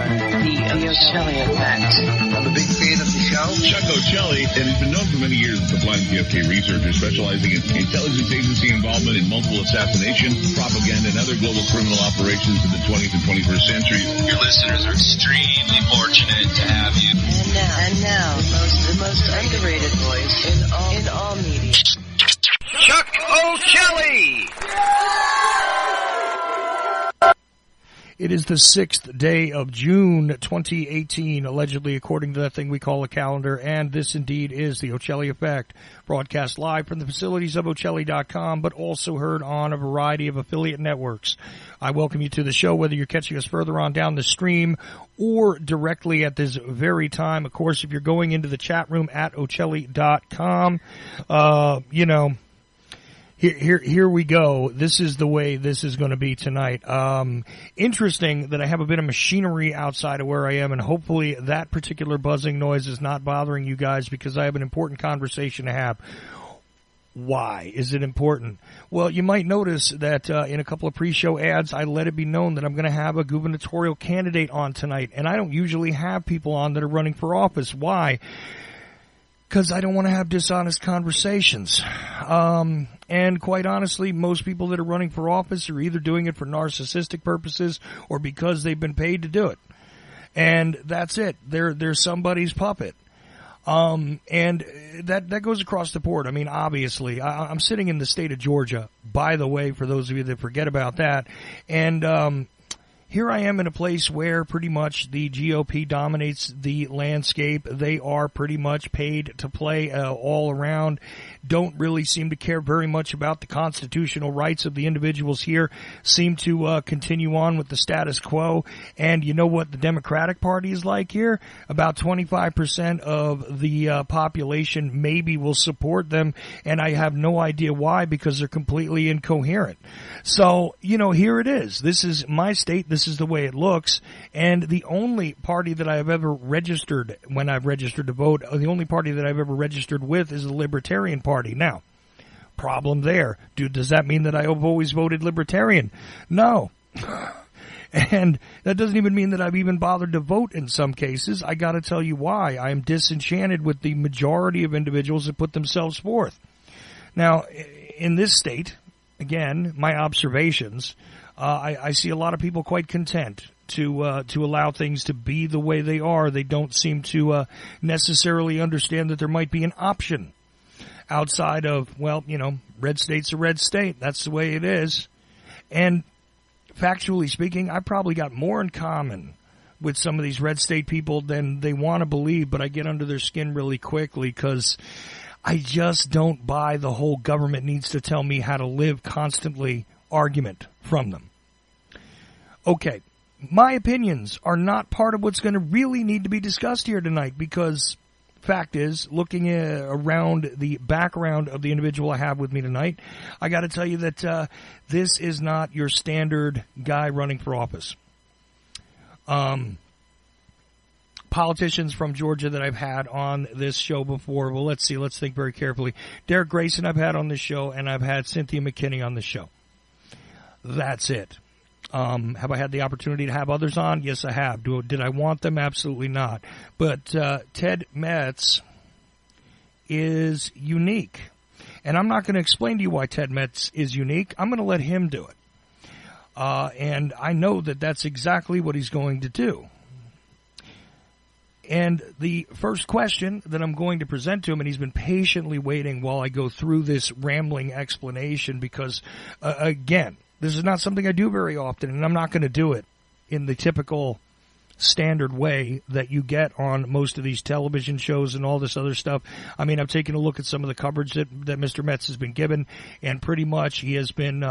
are the O'Celly Effect. I'm a big fan of the show. Chuck O'Celly, and he's been known for many years as a blind PFK researcher specializing in intelligence agency involvement in multiple assassination, propaganda, and other global criminal operations in the 20th and 21st centuries. Your listeners are extremely fortunate to have you. And now, the most underrated voice in all media. Chuck O'Celly! It is the 6th day of June 2018, allegedly, according to that thing we call a calendar, and this indeed is the O'Celly Effect, broadcast live from the facilities of O'Celly.com, but also heard on a variety of affiliate networks. I welcome you to the show, whether you're catching us further on down the stream or directly at this very time. Of course, if you're going into the chat room at O'Celly.com, Here we go. This is the way this is going to be tonight. Interesting that I have a bit of machinery outside of where I am, and hopefully that particular buzzing noise is not bothering you guys because I have an important conversation to have. Why is it important? Well, you might notice that in a couple of pre-show ads, I let it be known that I'm going to have a gubernatorial candidate on tonight, and I don't usually have people on that are running for office. Why? Because I don't want to have dishonest conversations. And quite honestly, most people that are running for office are either doing it for narcissistic purposes or because they've been paid to do it. And that's it. They're somebody's puppet. And that goes across the board. I mean, obviously, I'm sitting in the state of Georgia, by the way, for those of you that forget about that. And here I am in a place where pretty much the GOP dominates the landscape. They are pretty much paid to play all around. Don't really seem to care very much about the constitutional rights of the individuals here. Seem to continue on with the status quo. And you know what the Democratic Party is like here? About 25% of the population maybe will support them. And I have no idea why, because they're completely incoherent. So, here it is. This is my state. This is the way it looks. And the only party that I have ever registered when I've registered to vote, the only party that I've ever registered with is the Libertarian Party. Now, problem there. Does that mean that I have always voted Libertarian? No. And that doesn't even mean that I've even bothered to vote in some cases. I got to tell you why. I am disenchanted with the majority of individuals that put themselves forth. Now, in this state, again, my observations, I see a lot of people quite content to allow things to be the way they are. They don't seem to necessarily understand that there might be an option outside of, red state's a red state. That's the way it is. And factually speaking, I probably got more in common with some of these red state people than they want to believe, but I get under their skin really quickly because I just don't buy the whole government needs to tell me how to live constantly argument from them. Okay, my opinions are not part of what's going to really need to be discussed here tonight because fact is, looking around the background of the individual I have with me tonight, I got to tell you that this is not your standard guy running for office. Politicians from Georgia that I've had on this show before, well, let's think very carefully. Derrick Grayson I've had on this show, and I've had Cynthia McKinney on this show. That's it. Have I had the opportunity to have others on? Yes, I have. Did I want them? Absolutely not. But Ted Metz is unique. And I'm not going to explain to you why Ted Metz is unique. I'm going to let him do it. And I know that that's exactly what he's going to do. And the first question that I'm going to present to him, and he's been patiently waiting while I go through this rambling explanation because, again, this is not something I do very often, and I'm not going to do it in the typical standard way that you get on most of these television shows and all this other stuff. I mean, I've taken a look at some of the coverage that Mr. Metz has been given, and pretty much he has been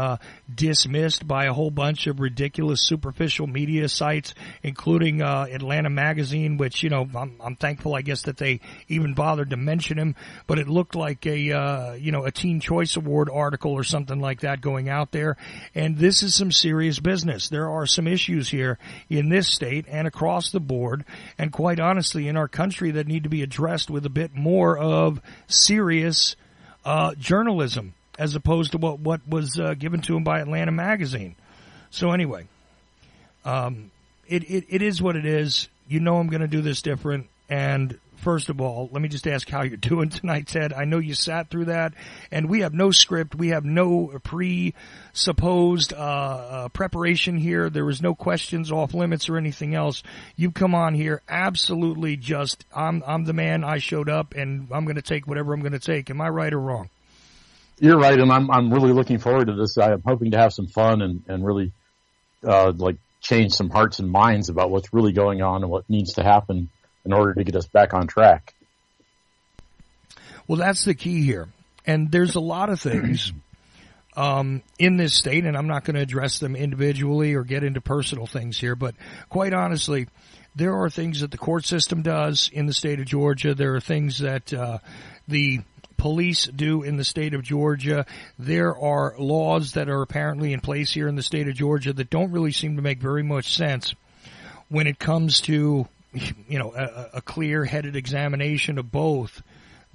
dismissed by a whole bunch of ridiculous superficial media sites, including Atlanta Magazine, which, I'm thankful, I guess, that they even bothered to mention him, but it looked like a Teen Choice Award article or something like that going out there, and this is some serious business. There are some issues here in this state and across the board, and quite honestly in our country, that need to be addressed with a bit more of serious journalism as opposed to what was given to him by Atlanta Magazine. So anyway, it is what it is. You know I'm going to do this different. And first of all, let me just ask how you're doing tonight, Ted. I know you sat through that, and we have no script. We have no presupposed preparation here. There was no questions off limits or anything else. You come on here absolutely just, I'm the man, I showed up, and I'm going to take whatever I'm going to take. Am I right or wrong? You're right, and I'm really looking forward to this. I'm hoping to have some fun and really change some hearts and minds about what's really going on and what needs to happen in order to get us back on track. Well, that's the key here. And there's a lot of things in this state, and I'm not going to address them individually or get into personal things here, but quite honestly, there are things that the court system does in the state of Georgia. There are things that the police do in the state of Georgia. There are laws that are apparently in place here in the state of Georgia that don't really seem to make very much sense when it comes to a clear-headed examination of both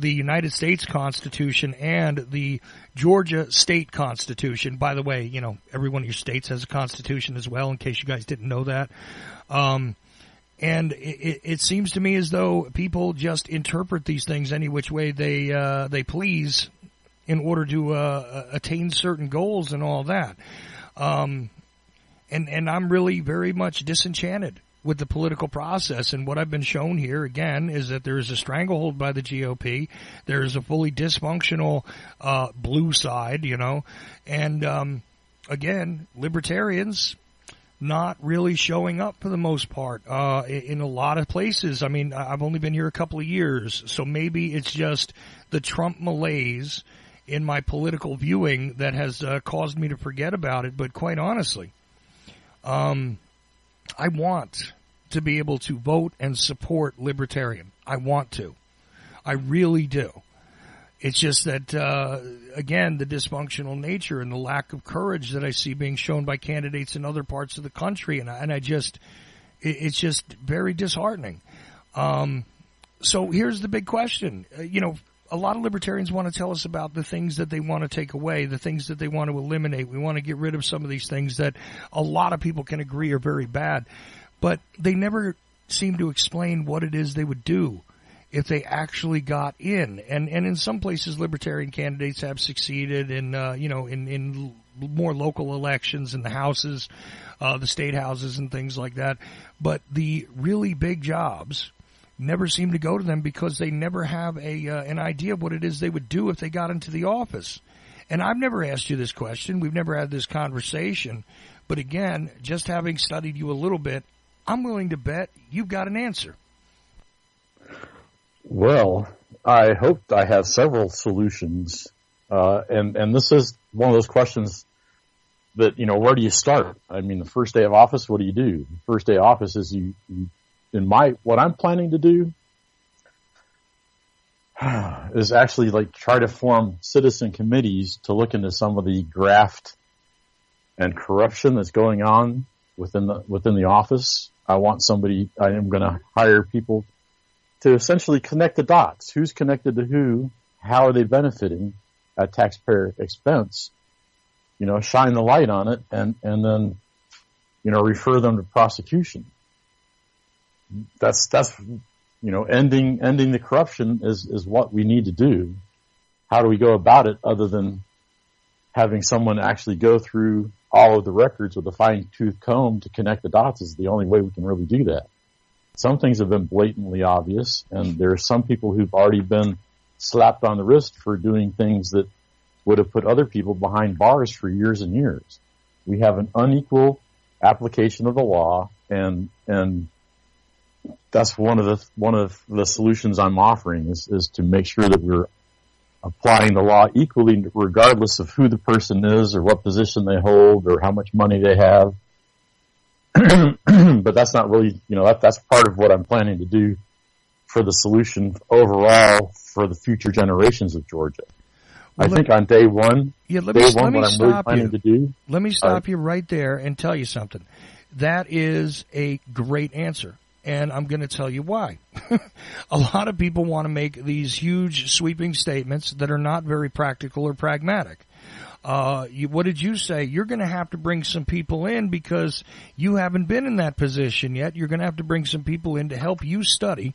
the United States Constitution and the Georgia State Constitution. By the way, every one of your states has a constitution as well, in case you guys didn't know that. And it seems to me as though people just interpret these things any which way they please in order to attain certain goals and all that. And I'm really very much disenchanted with the political process. And what I've been shown here, again, is that there is a stranglehold by the GOP. There is a fully dysfunctional blue side, and again, libertarians not really showing up for the most part in a lot of places. I mean, I've only been here a couple of years, so maybe it's just the Trump malaise in my political viewing that has caused me to forget about it. But quite honestly, I want to be able to vote and support libertarian. I want to. I really do. It's just that, again, the dysfunctional nature and the lack of courage that I see being shown by candidates in other parts of the country, it's just very disheartening. So here's the big question. A lot of libertarians want to tell us about the things that they want to take away, the things that they want to eliminate. We want to get rid of some of these things that a lot of people can agree are very bad, but they never seem to explain what it is they would do if they actually got in. And in some places, libertarian candidates have succeeded in more local elections in the houses, the state houses and things like that. But the really big jobs never seem to go to them because they never have an idea of what it is they would do if they got into the office. And I've never asked you this question. We've never had this conversation. But again, just having studied you a little bit, I'm willing to bet you've got an answer. Well, I hope I have several solutions. And this is one of those questions that, where do you start? I mean, the first day of office, what do you do? The first day of office is what I'm planning to do is actually try to form citizen committees to look into some of the graft and corruption that's going on within the office. I am going to hire people to essentially connect the dots. Who's connected to who? How are they benefiting at taxpayer expense? Shine the light on it and then, refer them to prosecution. That's ending the corruption is what we need to do. How do we go about it other than having someone actually go through all of the records with a fine-tooth comb to connect the dots is the only way we can really do that. Some things have been blatantly obvious, and there are some people who've already been slapped on the wrist for doing things that would have put other people behind bars for years and years. We have an unequal application of the law, and that's one of the solutions I'm offering is to make sure that we're applying the law equally, regardless of who the person is or what position they hold or how much money they have. But that's not really, that's part of what I'm planning to do for the solution overall for the future generations of Georgia. Well, I think on day one, what I'm really planning to do. Let me stop you right there and tell you something. That is a great answer. And I'm going to tell you why. A lot of people want to make these huge sweeping statements that are not very practical or pragmatic. What did you say? You're going to have to bring some people in because you haven't been in that position yet. You're going to have to bring some people in to help you study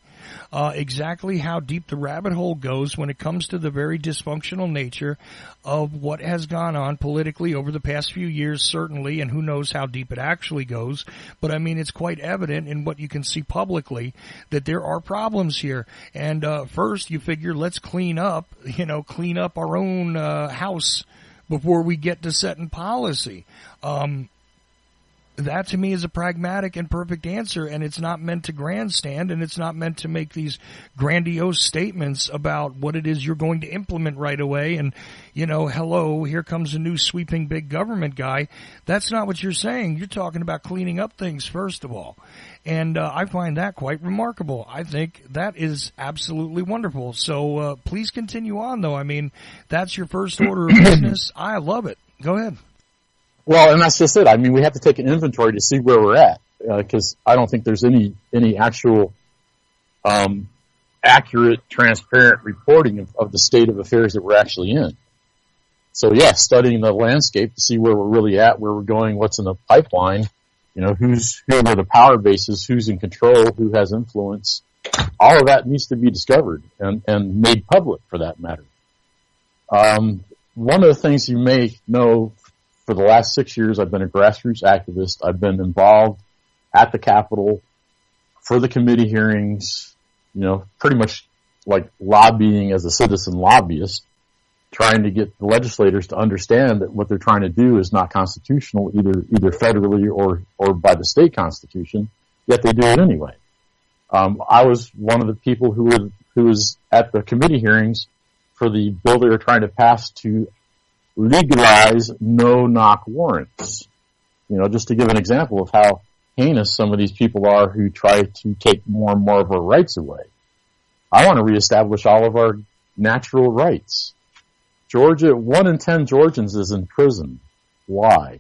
exactly how deep the rabbit hole goes when it comes to the very dysfunctional nature of what has gone on politically over the past few years, certainly, and who knows how deep it actually goes. But I mean, it's quite evident in what you can see publicly that there are problems here. And first, you figure, let's clean up our own house before we get to setting policy. That to me is a pragmatic and perfect answer, and it's not meant to grandstand, and it's not meant to make these grandiose statements about what it is you're going to implement right away and, hello, here comes a new sweeping big government guy. That's not what you're saying. You're talking about cleaning up things, first of all. And I find that quite remarkable. I think that is absolutely wonderful. So please continue on, though. I mean, that's your first order of business. I love it. Go ahead. Well, and that's just it. I mean, we have to take an inventory to see where we're at, because I don't think there's any actual accurate, transparent reporting of the state of affairs that we're actually in. So, yeah, studying the landscape to see where we're really at, where we're going, what's in the pipeline, who are the power bases, who's in control, who has influence. All of that needs to be discovered and made public, for that matter. One of the things you may know, for the last 6 years, I've been a grassroots activist. I've been involved at the Capitol for the committee hearings, pretty much like lobbying as a citizen lobbyist, trying to get the legislators to understand that what they're trying to do is not constitutional, either federally or by the state constitution, yet they do it anyway. I was one of the people who was at the committee hearings for the bill they were trying to pass to legalize no-knock warrants. Just to give an example of how heinous some of these people are who try to take more and more of our rights away. I want to reestablish all of our natural rights. Georgia, 1 in 10 Georgians is in prison. Why?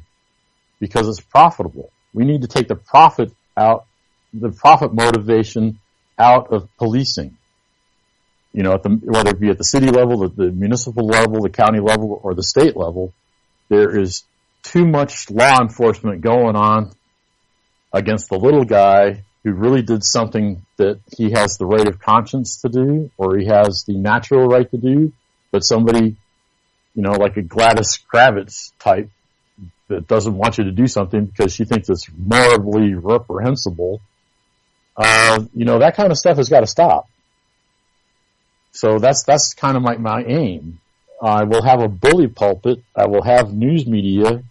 Because it's profitable. We need to take the profit motivation out of policing. Whether it be at the city level, the municipal level, the county level, or the state level, there is too much law enforcement going on against the little guy who really did something that he has the right of conscience to do, or he has the natural right to do, but somebody, like a Gladys Kravitz type that doesn't want you to do something because she thinks it's morally reprehensible, that kind of stuff has got to stop. So that's kind of my aim. I will have a bully pulpit. I will have news media.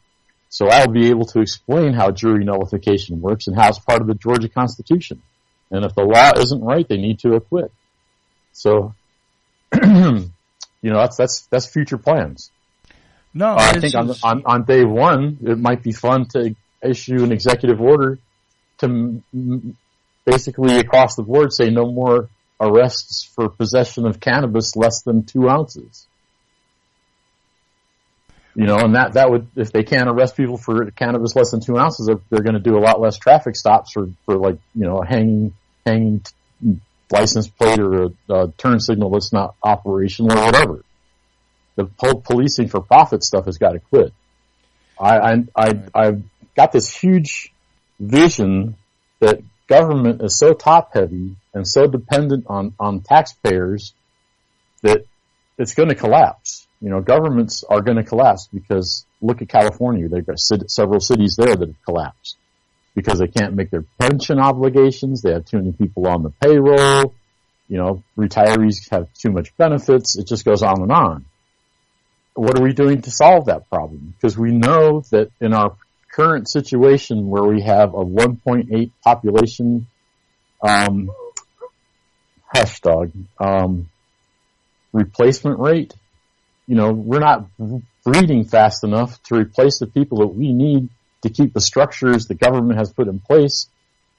So I'll be able to explain how jury nullification works and how it's part of the Georgia Constitution. And if the law isn't right, they need to acquit. So, that's future plans. No, I think on day one, it might be fun to issue an executive order to basically across the board say no more arrests for possession of cannabis less than 2 ounces. And that would, if they can't arrest people for cannabis less than 2 ounces, they're going to do a lot less traffic stops for a hanging license plate or a turn signal that's not operational or whatever. The policing for profit stuff has got to quit. I've got this huge vision that government is so top heavy and so dependent on taxpayers that it's going to collapse. Governments are going to collapse because look at California. They've got several cities there that have collapsed because they can't make their pension obligations. They have too many people on the payroll. Retirees have too much benefits. It just goes on and on. What are we doing to solve that problem? Because we know that in our current situation where we have a 1.8 population replacement rate, we're not breeding fast enough to replace the people that we need to keep the structures the government has put in place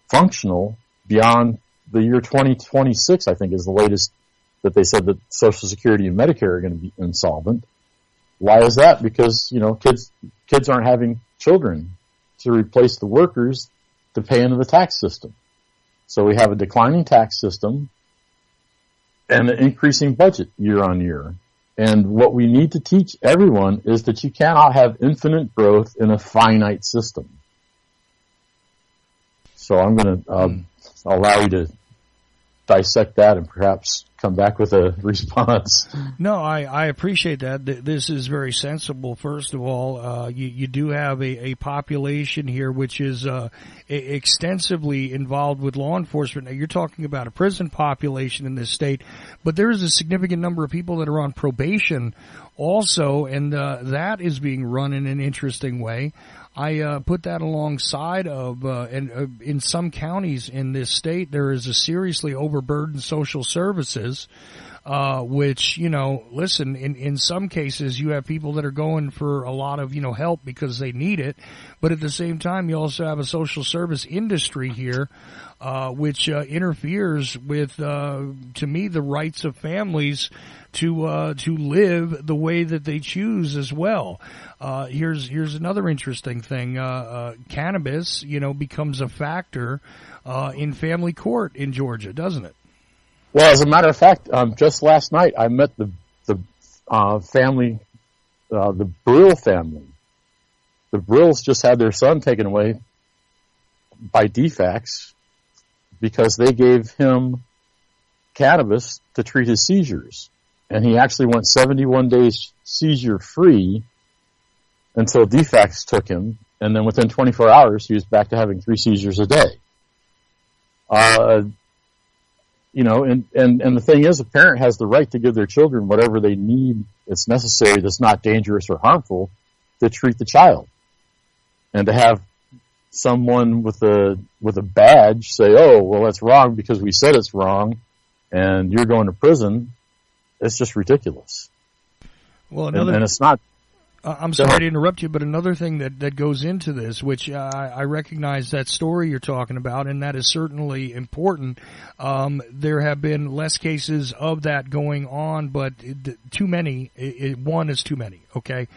functional beyond the year 2026, I think is the latest that they said that Social Security and Medicare are going to be insolvent. Why is that? Because, kids aren't having children to replace the workers to pay into the tax system. So we have a declining tax system and an increasing budget year on year. And what we need to teach everyone is that you cannot have infinite growth in a finite system. So I'm going to allow you to dissect that and perhaps come back with a response. No, I appreciate that. This is very sensible. First of all, you do have a population here which is extensively involved with law enforcement. Now, you're talking about a prison population in this state, but there is a significant number of people that are on probation also, and that is being run in an interesting way. I put that alongside of, and in some counties in this state, there is a seriously overburdened social services, which, listen, in some cases you have people that are going for a lot of, help because they need it, but at the same time you also have a social service industry here, which interferes with, to me, the rights of families to live the way that they choose as well. Here's another interesting thing. Cannabis, becomes a factor in family court in Georgia, doesn't it? Well, as a matter of fact, just last night I met the family, the Brill family. The Brills just had their son taken away by defects because they gave him cannabis to treat his seizures. And he actually went 71 days seizure free until defects took him. And then within 24 hours, he was back to having 3 seizures a day. And the thing is, a parent has the right to give their children whatever they need that's necessary, that's not dangerous or harmful, to treat the child. And to have someone with a badge say, "Oh, well, that's wrong because we said it's wrong, and you're going to prison," it's just ridiculous. Well, and it's not. I'm sorry to interrupt you, but another thing that goes into this, which I recognize that story you're talking about, and that is certainly important. There have been less cases of that going on, but too many. One is too many, okay?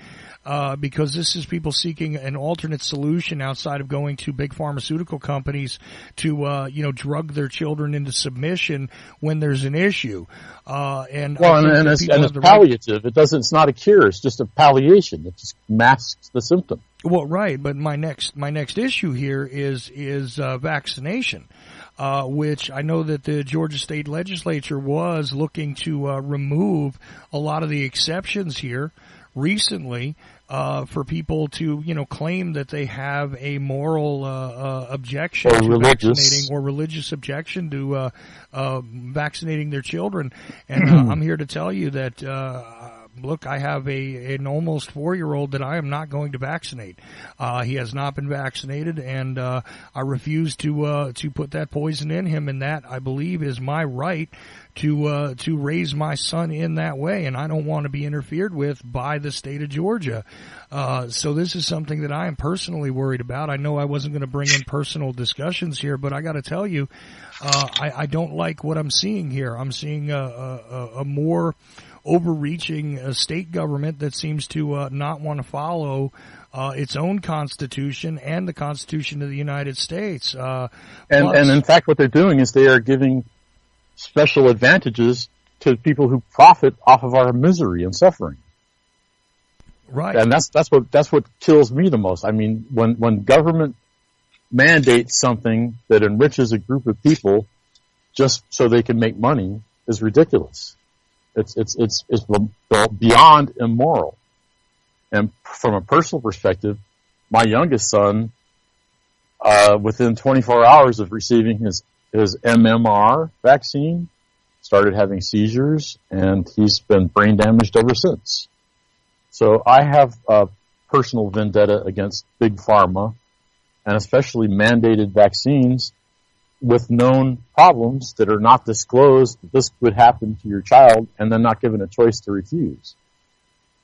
Because this is people seeking an alternate solution outside of going to big pharmaceutical companies to, drug their children into submission when there's an issue. And it's palliative. It's not a cure. It's just a palliation. It just masks the symptom. Well, right. But my next issue here is vaccination. Which I know that the Georgia State Legislature was looking to remove a lot of the exceptions here recently for people to, claim that they have a moral objection to vaccinating or religious objection to vaccinating their children. And I'm here to tell you that look, I have an almost 4-year-old that I am not going to vaccinate. He has not been vaccinated, and I refuse to put that poison in him, and that, I believe, is my right to raise my son in that way, and I don't want to be interfered with by the state of Georgia. So this is something that I am personally worried about. I know I wasn't going to bring in personal discussions here, but I got to tell you, I don't like what I'm seeing here. I'm seeing a more overreaching state government that seems to not want to follow its own constitution and the Constitution of the United States. And in fact, what they're doing is they are giving special advantages to people who profit off of our misery and suffering. Right. And that's what kills me the most. I mean, when government mandates something that enriches a group of people just so they can make money is ridiculous. It's beyond immoral. And from a personal perspective, my youngest son, within 24 hours of receiving his MMR vaccine, started having seizures, and he's been brain damaged ever since. So I have a personal vendetta against big pharma, and especially mandated vaccines with known problems that are not disclosed, that this would happen to your child, and then not given a choice to refuse.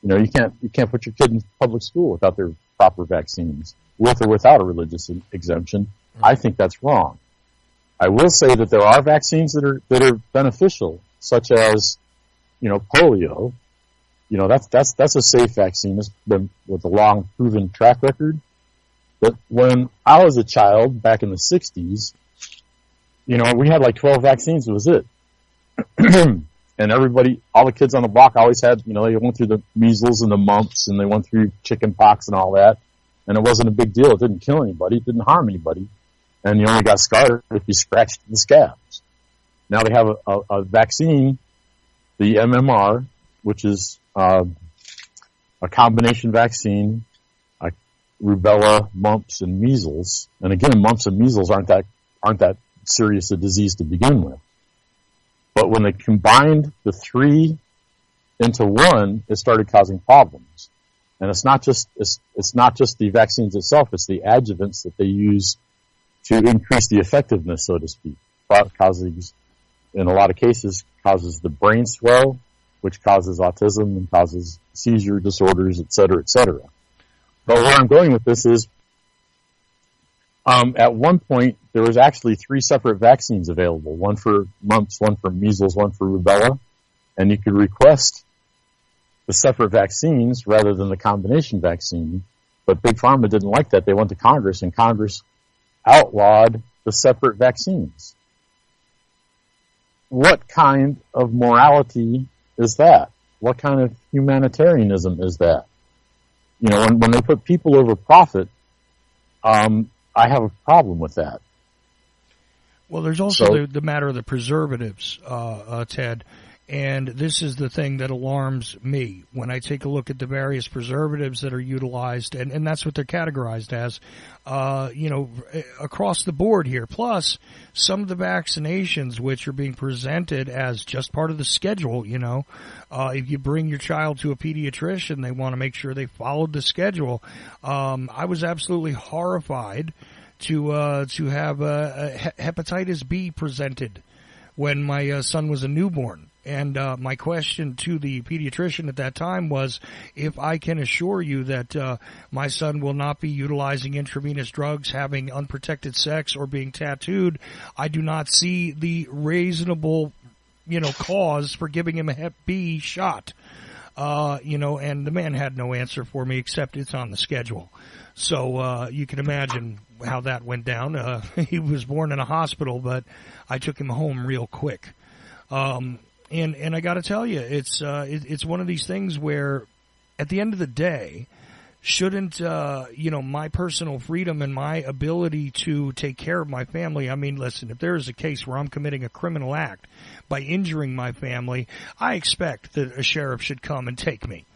You can't put your kid in public school without their proper vaccines, with or without a religious exemption. I think that's wrong. I will say that there are vaccines that are beneficial, such as, polio. That's a safe vaccine. It's been with a long proven track record. But when I was a child back in the 60s, we had like 12 vaccines. That was it. And all the kids on the block always had, they went through the measles and the mumps and they went through chicken pox and all that. And it wasn't a big deal. It didn't kill anybody. It didn't harm anybody. And you only got scarred if you scratched the scabs. Now they have a vaccine, the MMR, which is a combination vaccine, rubella, mumps, and measles. And again, mumps and measles aren't that serious a disease to begin with. But when they combined the three into one, it started causing problems. And it's not just the vaccines itself; it's the adjuvants that they use to increase the effectiveness, so to speak. Causes, in a lot of cases, causes the brain swell, which causes autism and causes seizure disorders, et cetera, et cetera. But where I'm going with this is, at one point, there was actually 3 separate vaccines available, one for mumps, one for measles, one for rubella, and you could request the separate vaccines rather than the combination vaccine. But Big Pharma didn't like that. They went to Congress, and Congress outlawed the separate vaccines. What kind of morality is that? What kind of humanitarianism is that? When they put people over profit, I have a problem with that. Well, there's also the matter of the preservatives, Ted, and this is the thing that alarms me when I take a look at the various preservatives that are utilized, and that's what they're categorized as, across the board here. Plus, some of the vaccinations which are being presented as just part of the schedule, if you bring your child to a pediatrician, they want to make sure they followed the schedule. I was absolutely horrified to have hepatitis B presented when my son was a newborn. And my question to the pediatrician at that time was, if I can assure you that my son will not be utilizing intravenous drugs, having unprotected sex, or being tattooed, I do not see the reasonable, cause for giving him a Hep B shot. And the man had no answer for me except it's on the schedule. So you can imagine how that went down. He was born in a hospital, but I took him home real quick. And I got to tell you, it's one of these things where, at the end of the day, shouldn't my personal freedom and my ability to take care of my family? I mean, listen, if there is a case where I'm committing a criminal act by injuring my family, I expect that a sheriff should come and take me.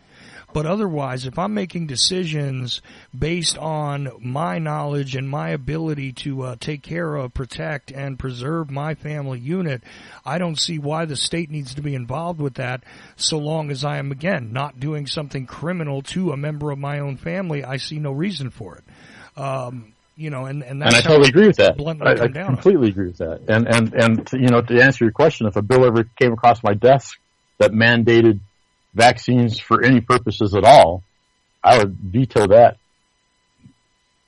But otherwise, if I'm making decisions based on my knowledge and my ability to take care of, protect, and preserve my family unit, I don't see why the state needs to be involved with that, so long as I am, again, not doing something criminal to a member of my own family. I see no reason for it. And that's I totally agree with that. I down completely agree with that. And to answer your question, if a bill ever came across my desk that mandated vaccines for any purposes at all, I would veto that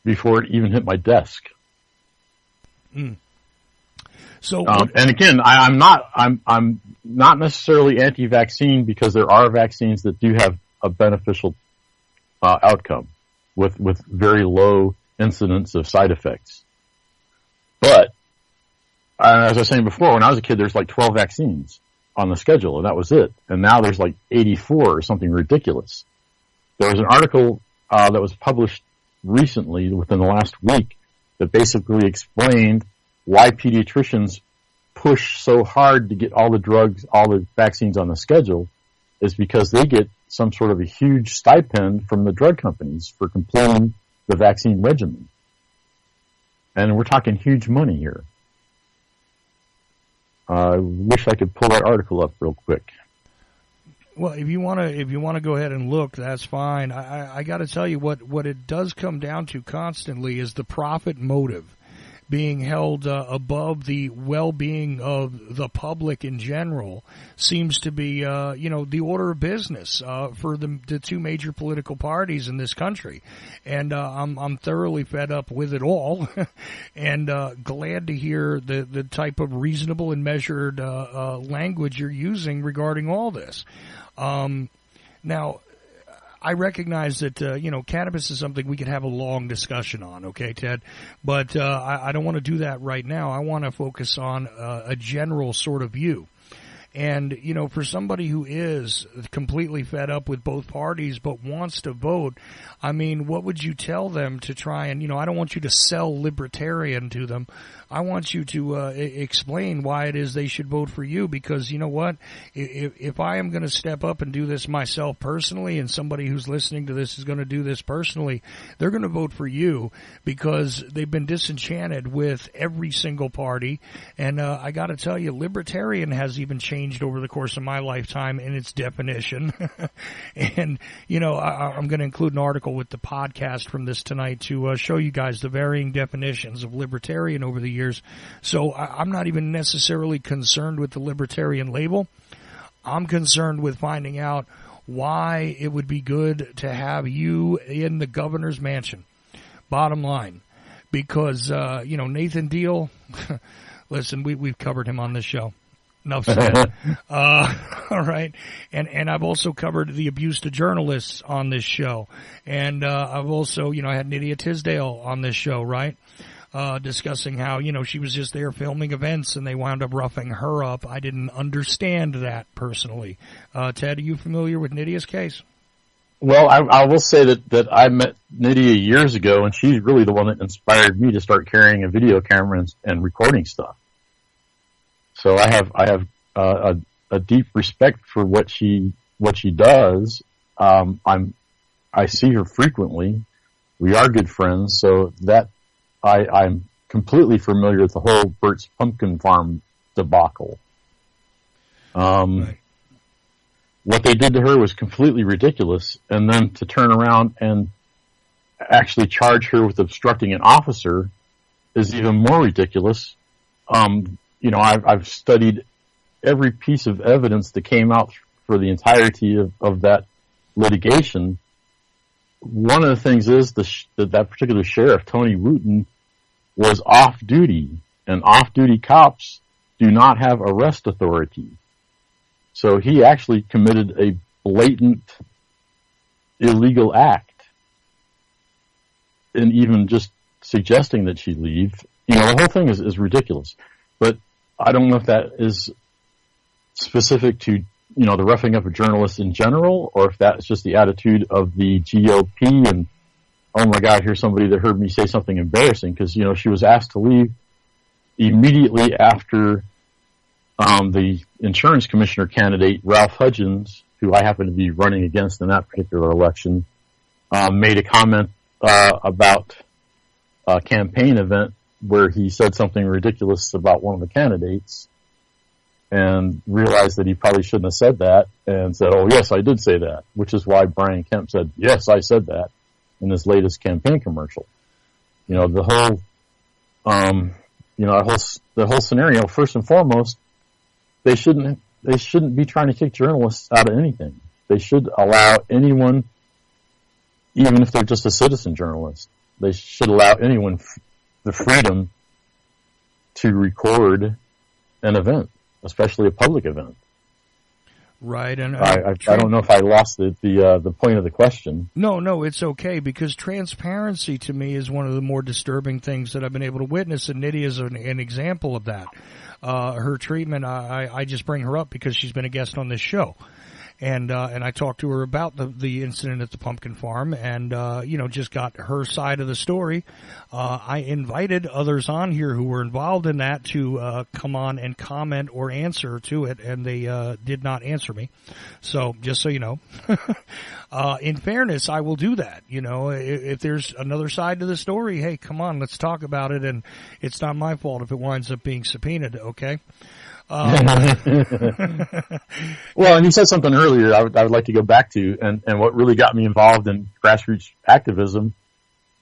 before it even hit my desk. So, and again, I'm not necessarily anti-vaccine, because there are vaccines that do have a beneficial outcome with very low incidence of side effects. But as I was saying before, when I was a kid, there's like 12 vaccines on the schedule, and that was it. And now there's like 84 or something ridiculous. There was an article that was published recently, within the last week, that basically explained why pediatricians push so hard to get all the drugs, all the vaccines on the schedule, is because they get some sort of a huge stipend from the drug companies for completing the vaccine regimen. And we're talking huge money here. I wish I could pull that article up real quick. Well, if you want to go ahead and look, that's fine. I got to tell you what it does come down to constantly is the profit motive being held above the well-being of the public in general seems to be, the order of business for the two major political parties in this country. And I'm thoroughly fed up with it all and glad to hear the type of reasonable and measured language you're using regarding all this. Now, I recognize that, cannabis is something we could have a long discussion on, okay, Ted? But I don't want to do that right now. I want to focus on a general sort of view. And, you know, for somebody who is completely fed up with both parties but wants to vote, I mean, what would you tell them to try and, you know, I don't want you to sell libertarian to them. I want you to explain why it is they should vote for you, because you know what? If I am going to step up and do this myself personally, and somebody who's listening to this is going to do this personally, they're going to vote for you because they've been disenchanted with every single party. And I got to tell you, libertarian has even changed over the course of my lifetime in its definition. And, you know, I'm going to include an article with the podcast from this tonight to show you guys the varying definitions of libertarian over the years. So I'm not even necessarily concerned with the libertarian label. I'm concerned with finding out why it would be good to have you in the governor's mansion. Bottom line. Because, you know, Nathan Deal, listen, we've covered him on this show. Enough said. All right. And I've also covered the abuse to journalists on this show. And I've also, you know, I had Nydia Tisdale on this show, right? Discussing how, you know, she was just there filming events and they wound up roughing her up. I didn't understand that personally. Ted, are you familiar with Nydia's case? Well, I will say that I met Nydia years ago, and she's really the one that inspired me to start carrying a video camera and recording stuff. So I have a deep respect for what she does. I see her frequently. We are good friends, so that I'm completely familiar with the whole Bert's Pumpkin Farm debacle. Right. What they did to her was completely ridiculous, and then to turn around and actually charge her with obstructing an officer is even more ridiculous. You know, I've studied every piece of evidence that came out for the entirety of that litigation. One of the things is that particular sheriff, Tony Wooten, was off duty, and off-duty cops do not have arrest authority. So he actually committed a blatant illegal act in even just suggesting that she leave. You know, the whole thing is ridiculous. But I don't know if that is specific to, you know, the roughing up of journalists in general, or if that's just the attitude of the GOP and, oh my God, here's somebody that heard me say something embarrassing, because, you know, she was asked to leave immediately after the insurance commissioner candidate, Ralph Hudgens, who I happen to be running against in that particular election, made a comment about a campaign event where he said something ridiculous about one of the candidates, and realized that he probably shouldn't have said that, and said, oh yes, I did say that, which is why Brian Kemp said, yes, I said that in his latest campaign commercial. You know, the whole, the whole scenario, first and foremost, they shouldn't be trying to kick journalists out of anything. They should allow anyone, even if they're just a citizen journalist, they should allow anyone the freedom to record an event, especially a public event. Right, and I don't know if I lost the point of the question. No, it's okay, because transparency to me is one of the more disturbing things that I've been able to witness, and Nydia is an example of that. Her treatment, I just bring her up because she's been a guest on this show. And I talked to her about the incident at the pumpkin farm, and just got her side of the story. I invited others on here who were involved in that to come on and comment or answer to it, and they did not answer me. So just so you know, in fairness, I will do that. You know, if there's another side to the story, hey, come on, let's talk about it. And it's not my fault if it winds up being subpoenaed. Okay. Well, and you said something earlier I would like to go back to, and what really got me involved in grassroots activism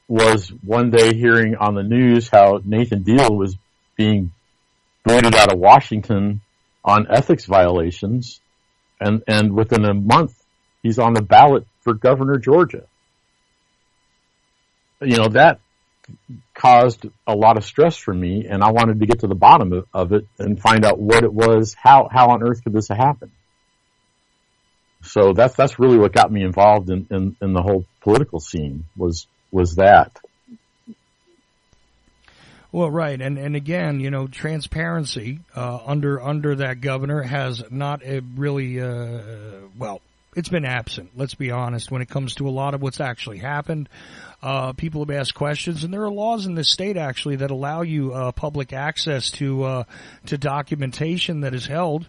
was one day hearing on the news how Nathan Deal was being booted out of Washington on ethics violations, and within a month he's on the ballot for governor of Georgia. You know, that caused a lot of stress for me, and I wanted to get to the bottom of it and find out what it was, how on earth could this have happened. So that's really what got me involved in the whole political scene was that. Well, right, and again, transparency under that governor has not really it's been absent. Let's be honest. When it comes to a lot of what's actually happened, people have asked questions, and there are laws in this state actually that allow you public access to documentation that is held.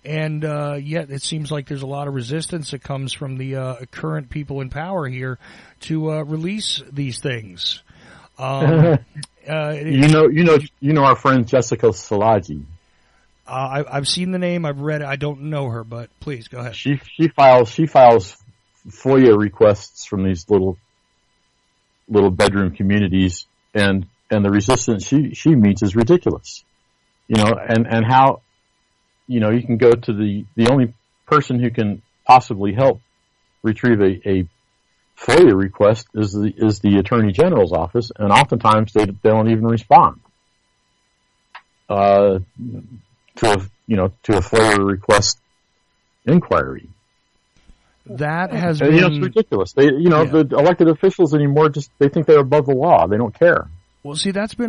And yet it seems like there's a lot of resistance that comes from the current people in power here to release these things. Our friend Jessica Szilagyi. I've seen the name. I've read it. I don't know her, but please go ahead. She files FOIA requests from these little bedroom communities, and the resistance she meets is ridiculous. And how, you can go to the only person who can possibly help retrieve a FOIA request is the Attorney General's office, and oftentimes they don't even respond to a FOIA request inquiry. That has been, it's ridiculous. The elected officials anymore they think they're above the law. They don't care. Well, see, that's been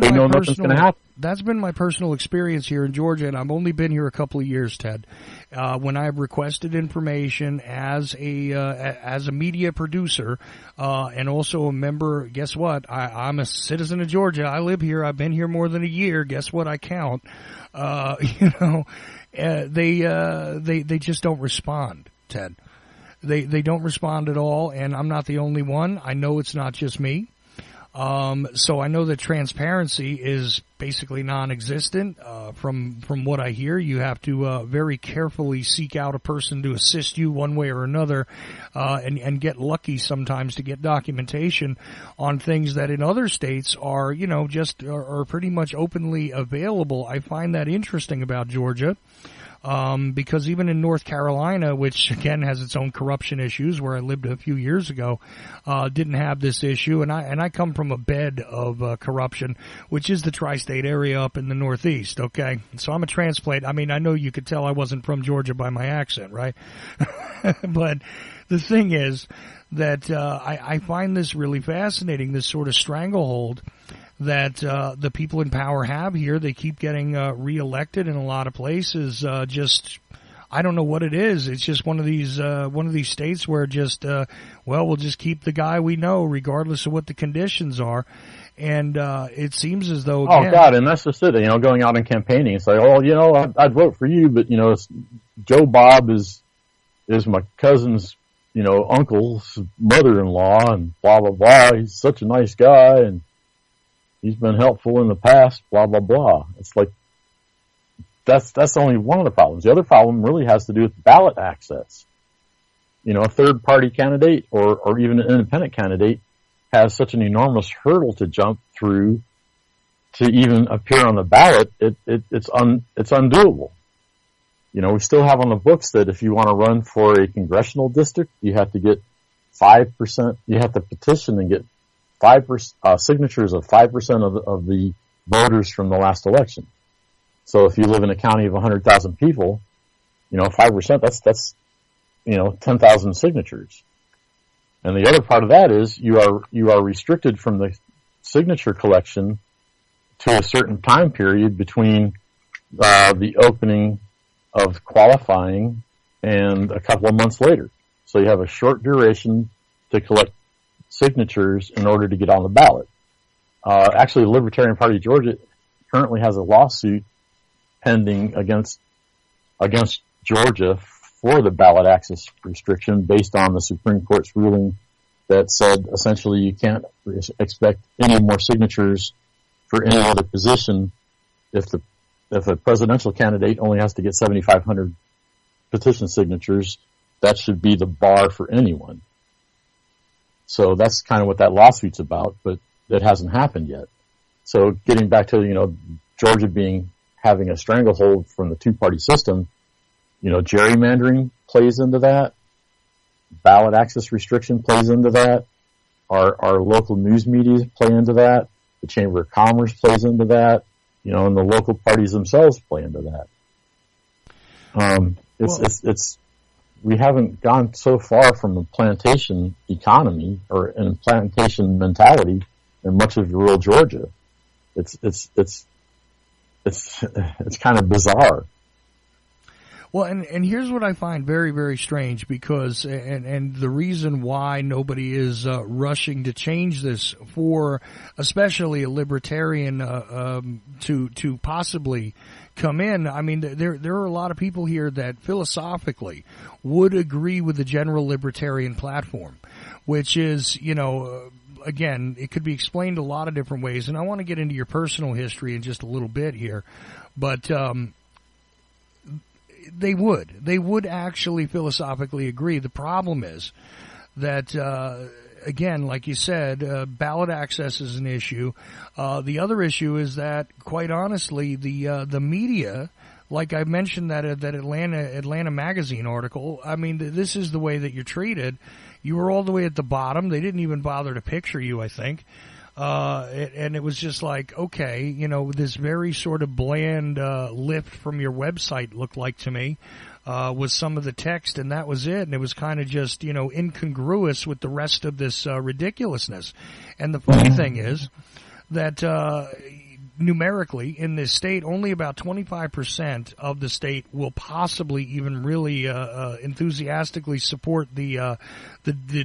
my personal experience here in Georgia, and I've only been here a couple of years, Ted. When I've requested information as a media producer, and also a member, guess what? I'm a citizen of Georgia. I live here. I've been here more than a year. Guess what? I count. They just don't respond, Ted. They don't respond at all, and I'm not the only one. I know it's not just me. So I know that transparency is basically non-existent. From what I hear, you have to very carefully seek out a person to assist you one way or another, and get lucky sometimes to get documentation on things that in other states are, are pretty much openly available. I find that interesting about Georgia. Because even in North Carolina, which again has its own corruption issues, where I lived a few years ago, didn't have this issue, and I come from a bed of corruption, which is the tri-state area up in the Northeast. Okay, so I'm a transplant. I mean, I know you could tell I wasn't from Georgia by my accent, right? But the thing is that I find this really fascinating. This sort of stranglehold that the people in power have here. They keep getting reelected in a lot of places. I don't know what it is. It's just one of these states where we'll just keep the guy we know regardless of what the conditions are. And it seems as though and that's just it. Going out and campaigning, it's like, I'd vote for you, but Joe Bob is my cousin's uncle's mother-in-law, and blah blah blah. He's such a nice guy, and he's been helpful in the past, blah, blah, blah. It's like, that's only one of the problems. The other problem really has to do with ballot access. A third-party candidate or even an independent candidate has such an enormous hurdle to jump through to even appear on the ballot. It's undoable. We still have on the books that if you want to run for a congressional district, you have to get 5%, you have to petition and get 5% signatures of 5% of the voters from the last election. So if you live in a county of 100,000 people, 5%, that's 10,000 signatures. And the other part of that is you are restricted from the signature collection to a certain time period between the opening of qualifying and a couple of months later. So you have a short duration to collect signatures in order to get on the ballot. Actually, the Libertarian Party of Georgia currently has a lawsuit pending against Georgia for the ballot access restriction based on the Supreme Court's ruling that said essentially you can't expect any more signatures for any other position if a presidential candidate only has to get 7,500 petition signatures. That should be the bar for anyone. So that's kind of what that lawsuit's about, but that hasn't happened yet. So getting back to, Georgia having a stranglehold from the two-party system, gerrymandering plays into that. Ballot access restriction plays into that. Our local news media play into that. The Chamber of Commerce plays into that. And the local parties themselves play into that. We haven't gone so far from a plantation economy or a plantation mentality in much of rural Georgia. It's kind of bizarre. Well, and here's what I find very, very strange, because and the reason why nobody is rushing to change this for especially a libertarian to possibly come in. I mean, there are a lot of people here that philosophically would agree with the general libertarian platform, which is, again, it could be explained a lot of different ways, and I want to get into your personal history in just a little bit here, but they would actually philosophically agree. The problem is that, again, like you said, ballot access is an issue. The other issue is that, quite honestly, the media, like I mentioned that Atlanta magazine article, I mean, this is the way that you're treated. You were all the way at the bottom. They didn't even bother to picture you, I think. And it was just like, okay, this very sort of bland lift from your website looked like to me, with some of the text, and that was it. And it was kind of just, incongruous with the rest of this ridiculousness. And the funny thing is that numerically in this state, only about 25% of the state will possibly even really enthusiastically support the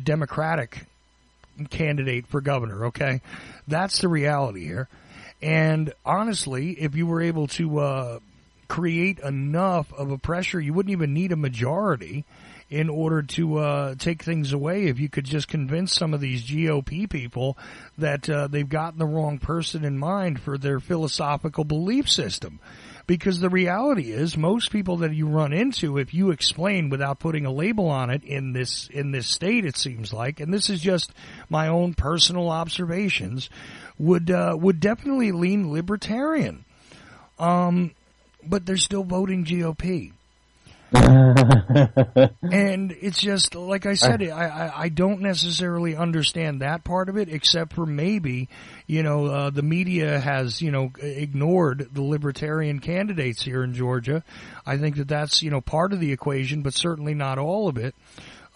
Democratic candidate for governor. Okay, that's the reality here. And honestly, if you were able to create enough of a pressure, you wouldn't even need a majority in order to take things away. If you could just convince some of these GOP people that they've gotten the wrong person in mind for their philosophical belief system. Because the reality is, most people that you run into, if you explain without putting a label on it in this state, it seems like, and this is just my own personal observations, would definitely lean libertarian. But they're still voting GOP. And it's just, like I said, I don't necessarily understand that part of it, except for maybe, the media has, ignored the libertarian candidates here in Georgia. I think that's, part of the equation, but certainly not all of it.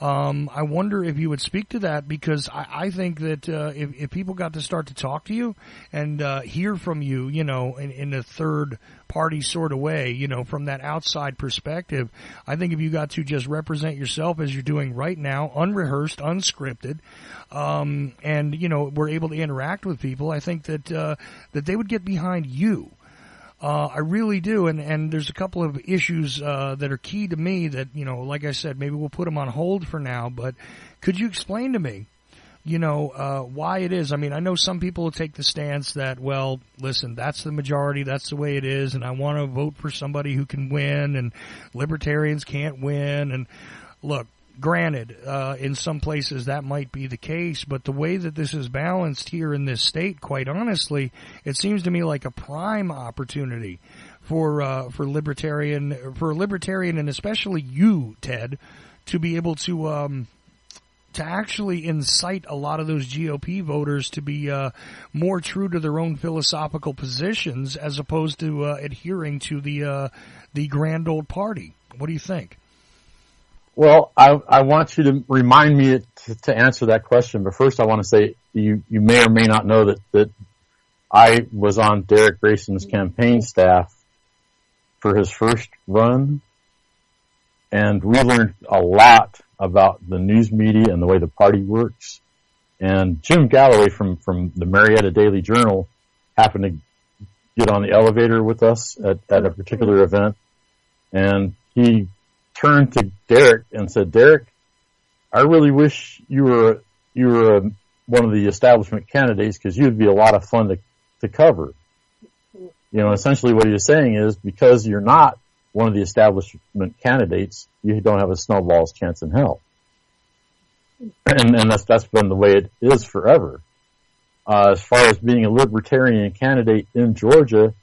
I wonder if you would speak to that, because I think that if people got to start to talk to you and hear from you, in a third party sort of way, from that outside perspective, I think if you got to just represent yourself as you're doing right now, unrehearsed, unscripted, and were able to interact with people, I think that they would get behind you. I really do, and there's a couple of issues that are key to me that, like I said, maybe we'll put them on hold for now, but could you explain to me, why it is? I mean, I know some people will take the stance that, well, listen, that's the majority, that's the way it is, and I want to vote for somebody who can win, and libertarians can't win, and look, granted, in some places that might be the case, but the way that this is balanced here in this state, quite honestly, it seems to me like a prime opportunity for libertarian, and especially you, Ted, to be able to actually incite a lot of those GOP voters to be more true to their own philosophical positions, as opposed to adhering to the grand old party. What do you think? Well, I want you to remind me to answer that question, but first I want to say you may or may not know that I was on Derrick Grayson's campaign staff for his first run, and we learned a lot about the news media and the way the party works. And Jim Galloway from the Marietta Daily Journal happened to get on the elevator with us at a particular event, and he turned to Derrick and said, "Derrick, I really wish you were one of the establishment candidates, because you'd be a lot of fun to cover." Essentially what he was saying is, because you're not one of the establishment candidates, you don't have a snowball's chance in hell. And that's been the way it is forever. As far as being a libertarian candidate in Georgia,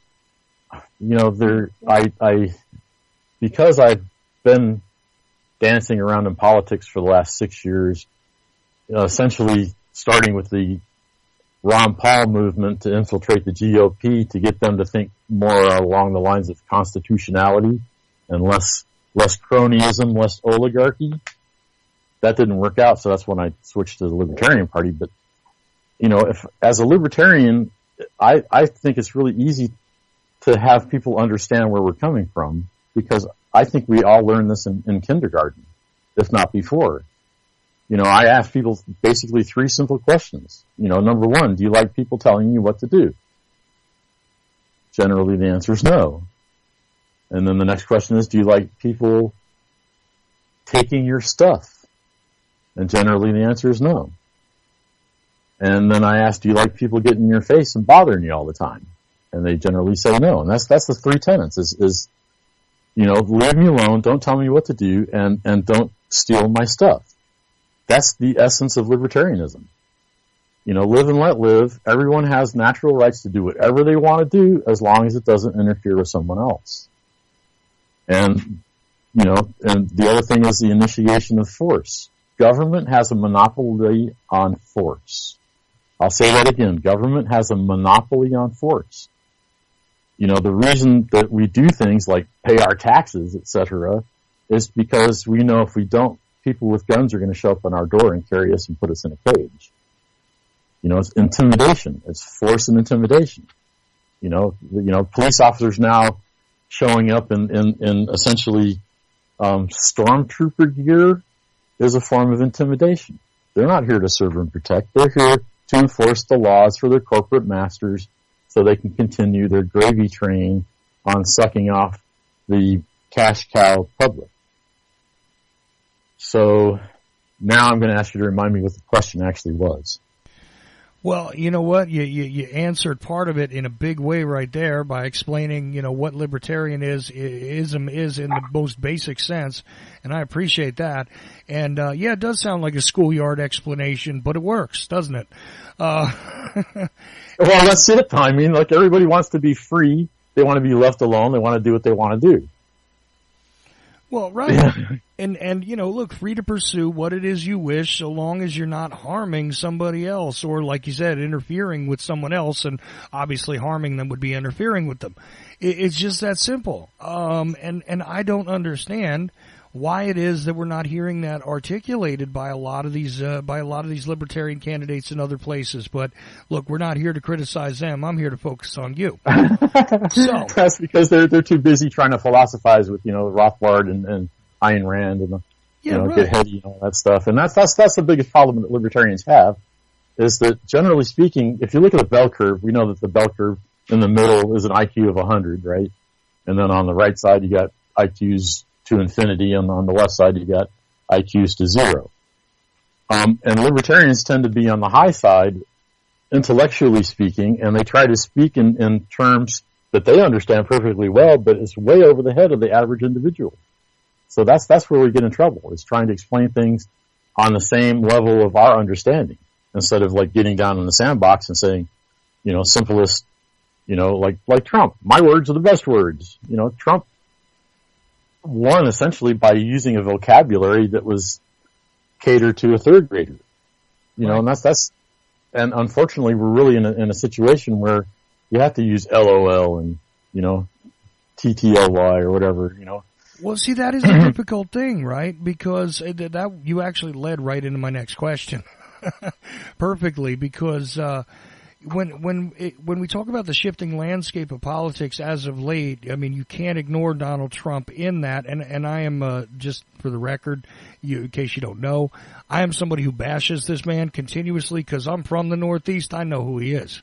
because I've been dancing around in politics for the last 6 years, essentially starting with the Ron Paul movement to infiltrate the GOP to get them to think more along the lines of constitutionality and less cronyism, less oligarchy. That didn't work out, so that's when I switched to the Libertarian Party. But, if as a libertarian, I think it's really easy to have people understand where we're coming from, because I think we all learned this in kindergarten, if not before. I ask people basically 3 simple questions. Number 1, do you like people telling you what to do? Generally, the answer is no. And then the next question is, do you like people taking your stuff? And generally, the answer is no. And then I ask, do you like people getting in your face and bothering you all the time? And they generally say no. And that's the 3 tenets is leave me alone, don't tell me what to do, and don't steal my stuff. That's the essence of libertarianism. Live and let live. Everyone has natural rights to do whatever they want to do as long as it doesn't interfere with someone else. And the other thing is the initiation of force. Government has a monopoly on force. I'll say that again. Government has a monopoly on force. The reason that we do things like pay our taxes, etc., is because we know if we don't, people with guns are going to show up on our door and carry us and put us in a cage. It's intimidation. It's force and intimidation. Police officers now showing up in essentially stormtrooper gear is a form of intimidation. They're not here to serve and protect. They're here to enforce the laws for their corporate masters so they can continue their gravy train on sucking off the cash cow public. So now I'm going to ask you to remind me what the question actually was. Well, you know what? You answered part of it in a big way right there by explaining, what libertarianism is in the most basic sense, and I appreciate that. And it does sound like a schoolyard explanation, but it works, doesn't it? Well, that's it. I mean, everybody wants to be free. They want to be left alone. They want to do what they want to do. Well, right. And look, free to pursue what it is you wish, so long as you're not harming somebody else, or like you said, interfering with someone else, and obviously harming them would be interfering with them. It's just that simple. And I don't understand why it is that we're not hearing that articulated by a lot of these libertarian candidates in other places. But look, we're not here to criticize them. I'm here to focus on you. So that's because they're too busy trying to philosophize with Rothbard and Ayn Rand and get heady and all that stuff. And that's the biggest problem that libertarians have, is that generally speaking, if you look at the bell curve, we know that the bell curve in the middle is an IQ of 100, right? And then on the right side you got IQs to infinity, and on the left side you got IQs to 0. And libertarians tend to be on the high side, intellectually speaking, and they try to speak in terms that they understand perfectly well, but it's way over the head of the average individual. So that's where we get in trouble, is trying to explain things on the same level of our understanding, instead of getting down in the sandbox and saying, simplest, like Trump. My words are the best words. Trump won essentially by using a vocabulary that was catered to a third grader. Right. And and unfortunately we're really in a situation where you have to use LOL and, TTLY or whatever, Well, see, that is a difficult thing, right? Because that you actually led right into my next question perfectly, because when we talk about the shifting landscape of politics as of late, I mean, you can't ignore Donald Trump in that. And I am, just for the record, in case you don't know, I am somebody who bashes this man continuously because I'm from the Northeast. I know who he is.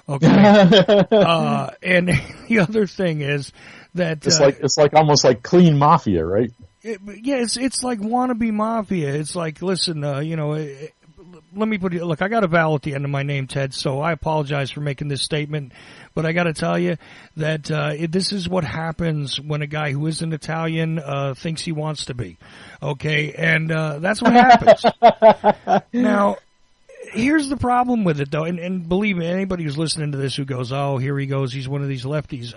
Okay. And the other thing is that it's like almost like clean mafia, right? It's like wannabe mafia. It's like, listen, let me put it, look, I got a vowel at the end of my name, Ted, so I apologize for making this statement, but I got to tell you that this is what happens when a guy who isn't Italian thinks he wants to be. Okay, and that's what happens. Now, here's the problem with it, though, and believe me, anybody who's listening to this who goes, oh, here he goes, he's one of these lefties.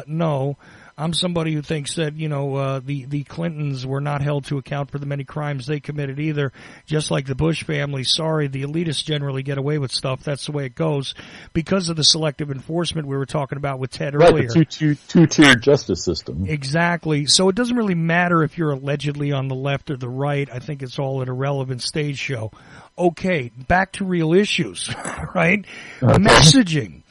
No, I'm somebody who thinks that, the Clintons were not held to account for the many crimes they committed either, just like the Bush family. Sorry, the elitists generally get away with stuff. That's the way it goes because of the selective enforcement we were talking about with Ted earlier. Right, the two-tiered justice system. Exactly. So it doesn't really matter if you're allegedly on the left or the right. I think it's all an irrelevant stage show. Okay, back to real issues, right? Okay. Messaging.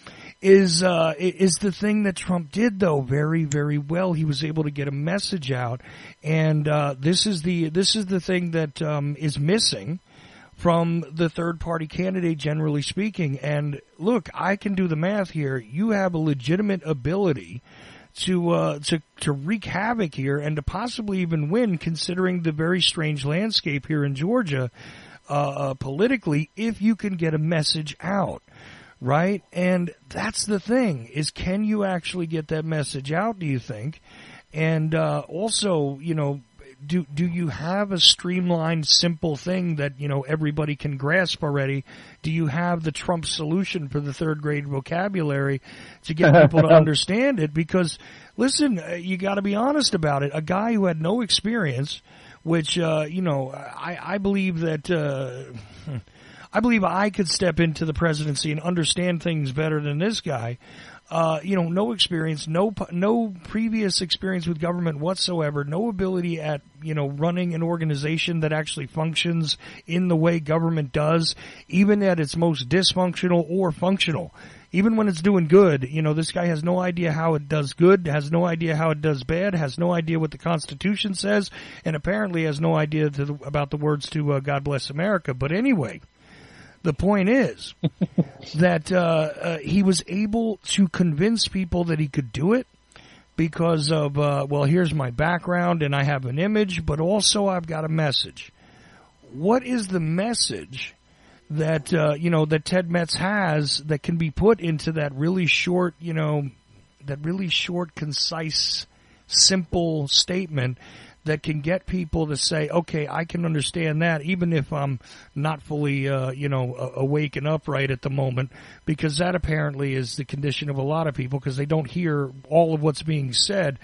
is the thing that Trump did, though, very, very well. He was able to get a message out, and this is the thing that is missing from the third-party candidate, generally speaking. And look, I can do the math here. You have a legitimate ability to wreak havoc here and to possibly even win, considering the very strange landscape here in Georgia politically, if you can get a message out. Right? And that's the thing, is can you actually get that message out, do you think? And also, you know, do you have a streamlined, simple thing that, you know, everybody can grasp already? Do you have the Trump solution for the third grade vocabulary to get people to understand it? Because, listen, you got to be honest about it. A guy who had no experience, which, you know, I believe that I believe I could step into the presidency and understand things better than this guy. You know, no experience, no previous experience with government whatsoever, no ability at, you know, running an organization that actually functions in the way government does, even at its most dysfunctional or functional. Even when it's doing good, you know, this guy has no idea how it does good, has no idea how it does bad, has no idea what the Constitution says, and apparently has no idea about the words to God Bless America. But anyway, the point is that he was able to convince people that he could do it because of, well, here's my background and I have an image, but also I've got a message. What is the message that, you know, that Ted Metz has that can be put into that really short, you know, that really short, concise, simple statement that can get people to say, okay, I can understand that, even if I'm not fully, you know, awake and upright at the moment, because that apparently is the condition of a lot of people, because they don't hear all of what's being said.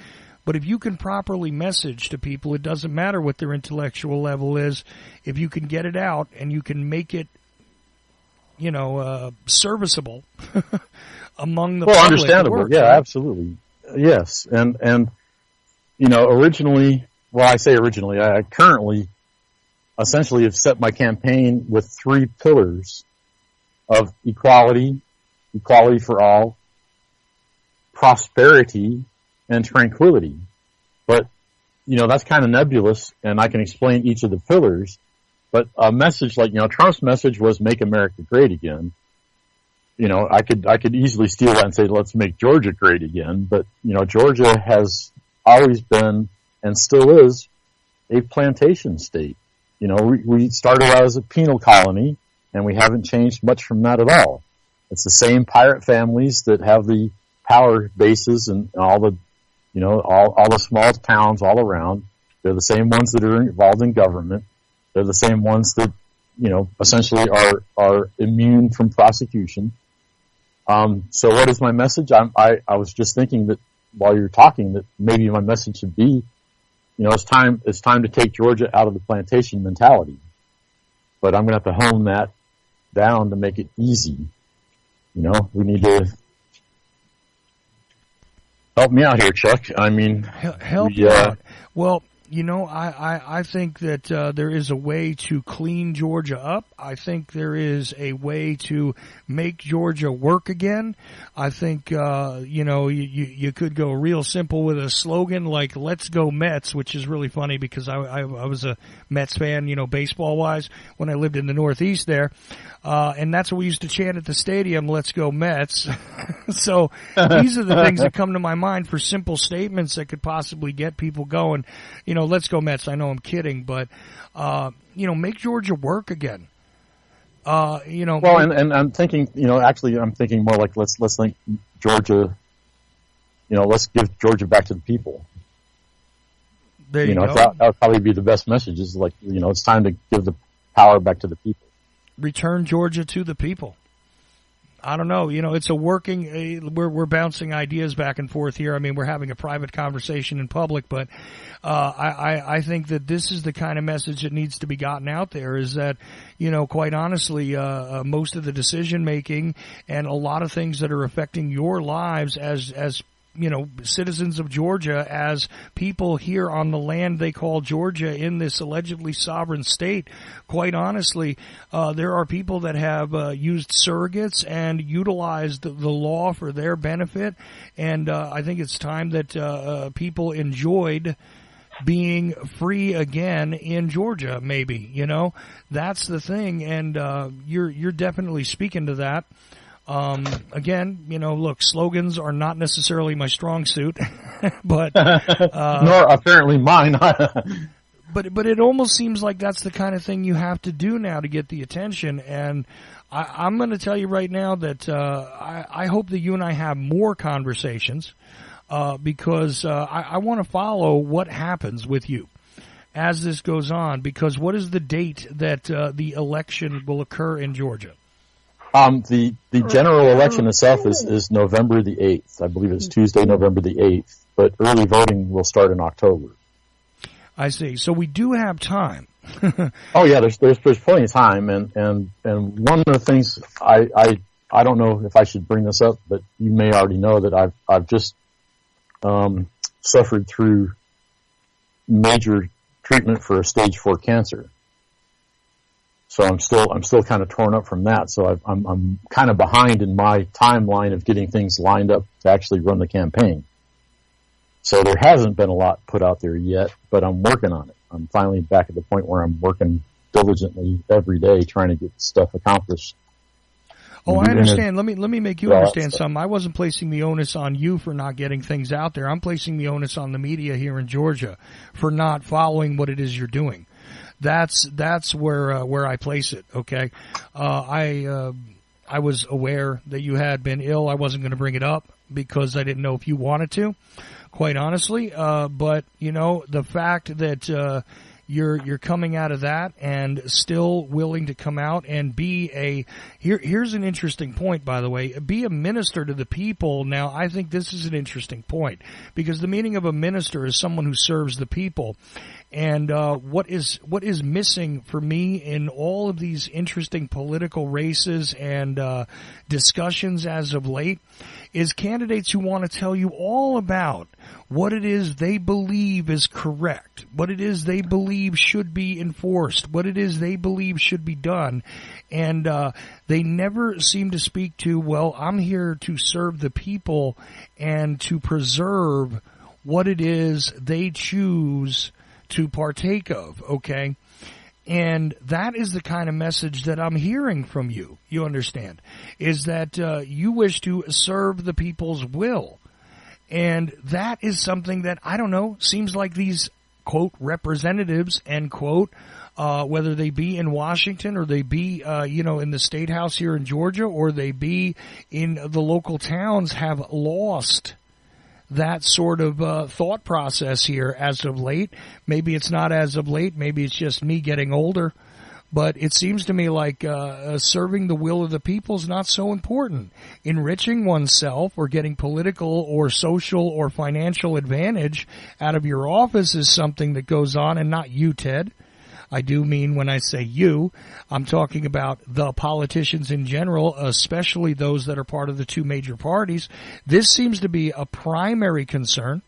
But if you can properly message to people, it doesn't matter what their intellectual level is. If you can get it out and you can make it, you know, serviceable among the public. Well, understandable. Yeah, absolutely. Yes. And, you know, originally, well, I say originally, I currently essentially have set my campaign with 3 pillars of equality for all, prosperity, and tranquility. But, you know, that's kind of nebulous, and I can explain each of the pillars. But a message like, you know, Trump's message was make America great again. You know, I could easily steal that and say, let's make Georgia great again. But, you know, Georgia has always been and still is a plantation state. You know, we started out as a penal colony, and we haven't changed much from that at all. It's the same pirate families that have the power bases and all the, you know, all the small towns all around. They're the same ones that are involved in government. They're the same ones that, you know, essentially are immune from prosecution. So what is my message? I was just thinking that while you're talking that maybe my message should be, you know, it's time to take Georgia out of the plantation mentality. But I'm going to have to hone that down to make it easy. You know, we need to help me out here, Chuck. I mean, help you out. Well, you know, I think that there is a way to clean Georgia up. I think there is a way to make Georgia work again. I think, you know, you could go real simple with a slogan like "Let's go Metz," which is really funny because I was a Mets fan, you know, baseball-wise, when I lived in the Northeast there. And that's what we used to chant at the stadium, "Let's go Mets." So these are the things that come to my mind for simple statements that could possibly get people going. You know, let's go Mets. I know I'm kidding, but, you know, make Georgia work again. You know. Well, and I'm thinking, you know, actually I'm thinking more like let's think Georgia, you know, let's give Georgia back to the people. There you go. That would probably be the best message is like, you know, it's time to give the power back to the people. Return Georgia to the people. I don't know. You know, it's a working, we're bouncing ideas back and forth here. I mean, we're having a private conversation in public, but I think that this is the kind of message that needs to be gotten out there is that, you know, quite honestly, most of the decision making and a lot of things that are affecting your lives as citizens of Georgia as people here on the land they call Georgia in this allegedly sovereign state. Quite honestly, there are people that have used surrogates and utilized the law for their benefit, and I think it's time that people enjoyed being free again in Georgia, maybe, that's the thing. And, you're definitely speaking to that. Again, look, slogans are not necessarily my strong suit, but, nor apparently mine. but it almost seems like that's the kind of thing you have to do now to get the attention. And I'm going to tell you right now that, I hope that you and I have more conversations. Because I want to follow what happens with you as this goes on, because what is the date that the election will occur in Georgia? The general election itself is November the 8th. I believe it's Tuesday, November the 8th, but early voting will start in October. I see. So we do have time. Oh yeah, there's plenty of time, and one of the things I don't know if I should bring this up, but you may already know that I've just suffered through major treatment for stage 4 cancer. So I'm still kind of torn up from that. So I'm kind of behind in my timeline of getting things lined up to actually run the campaign. So there hasn't been a lot put out there yet, but I'm working on it. I'm finally back at the point where I'm working diligently every day trying to get stuff accomplished. Oh, I understand. Let me make you understand something. I wasn't placing the onus on you for not getting things out there. I'm placing the onus on the media here in Georgia for not following what it is you're doing. That's where I place it. Okay. I was aware that you had been ill. I wasn't going to bring it up because I didn't know if you wanted to, quite honestly. But the fact that, you're coming out of that and still willing to come out and be here's an interesting point, by the way, be a minister to the people. Now, I think this is an interesting point because the meaning of a minister is someone who serves the people. And what is missing for me in all of these interesting political races and discussions as of late is candidates who want to tell you all about what it is they believe is correct, what it is they believe should be enforced, what it is they believe should be done. And they never seem to speak to, well, I'm here to serve the people and to preserve what it is they choose to partake of, okay? And that is the kind of message that I'm hearing from you, you understand, is that you wish to serve the people's will. And that is something that, I don't know, seems like these, quote, representatives, end quote, whether they be in Washington or they be, in the State House here in Georgia or they be in the local towns, have lost that sort of thought process here as of late. Maybe it's not as of late. Maybe it's just me getting older. But it seems to me like serving the will of the people is not so important. Enriching oneself or getting political or social or financial advantage out of your office is something that goes on, and not you, Ted. I do mean when I say you, I'm talking about the politicians in general, especially those that are part of the two major parties. This seems to be a primary concern,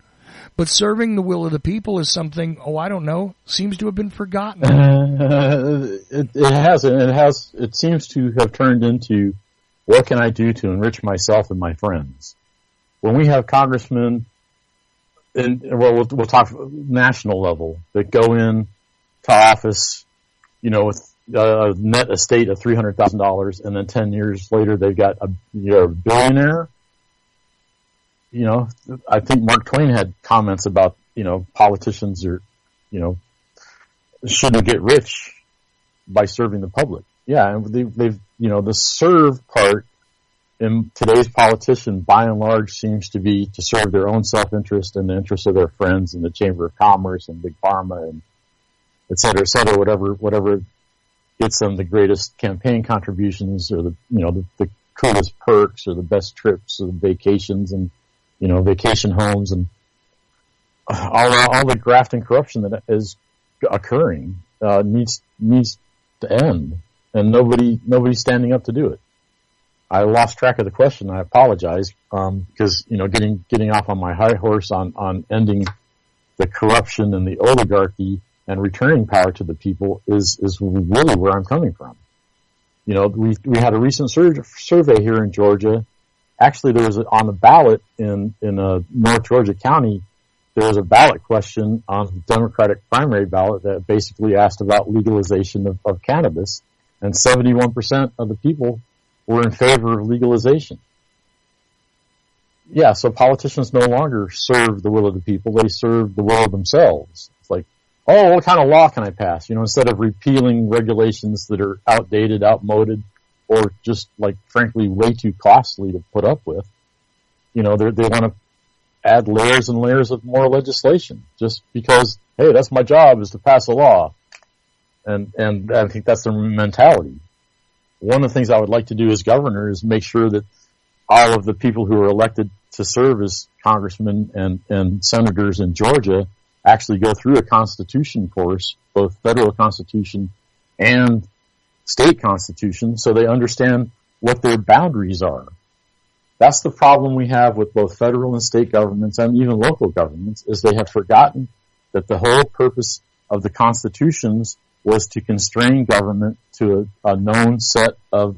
but serving the will of the people is something, I don't know, seems to have been forgotten. It hasn't. It seems to have turned into, what can I do to enrich myself and my friends? When we have congressmen, we'll talk national level, that go in to office, with a net estate of $300,000, and then 10 years later they've got a billionaire. I think Mark Twain had comments about, politicians are, shouldn't get rich by serving the public. Yeah, and they've the serve part in today's politician, by and large, seems to be to serve their own self-interest and the interest of their friends in the Chamber of Commerce and Big Pharma and et cetera, whatever gets them the greatest campaign contributions or the coolest perks or the best trips or the vacations and, vacation homes and all the graft and corruption that is occurring, needs to end, and nobody's standing up to do it. I lost track of the question. I apologize, because, getting off on my high horse on ending the corruption and the oligarchy and returning power to the people is really where I'm coming from. We had a recent survey here in Georgia. Actually, there was on the ballot in North Georgia County, there was a ballot question on the Democratic primary ballot that basically asked about legalization of cannabis, and 71% of the people were in favor of legalization. Yeah, so politicians no longer serve the will of the people, they serve the will of themselves. It's like, oh, what kind of law can I pass? Instead of repealing regulations that are outdated, outmoded, or just, frankly, way too costly to put up with, they want to add layers and layers of more legislation just because, hey, that's my job, is to pass a law. And I think that's their mentality. One of the things I would like to do as governor is make sure that all of the people who are elected to serve as congressmen and senators in Georgia actually go through a constitution course, both federal constitution and state constitution, so they understand what their boundaries are. That's the problem we have with both federal and state governments and even local governments, is they have forgotten that the whole purpose of the constitutions was to constrain government to a known set of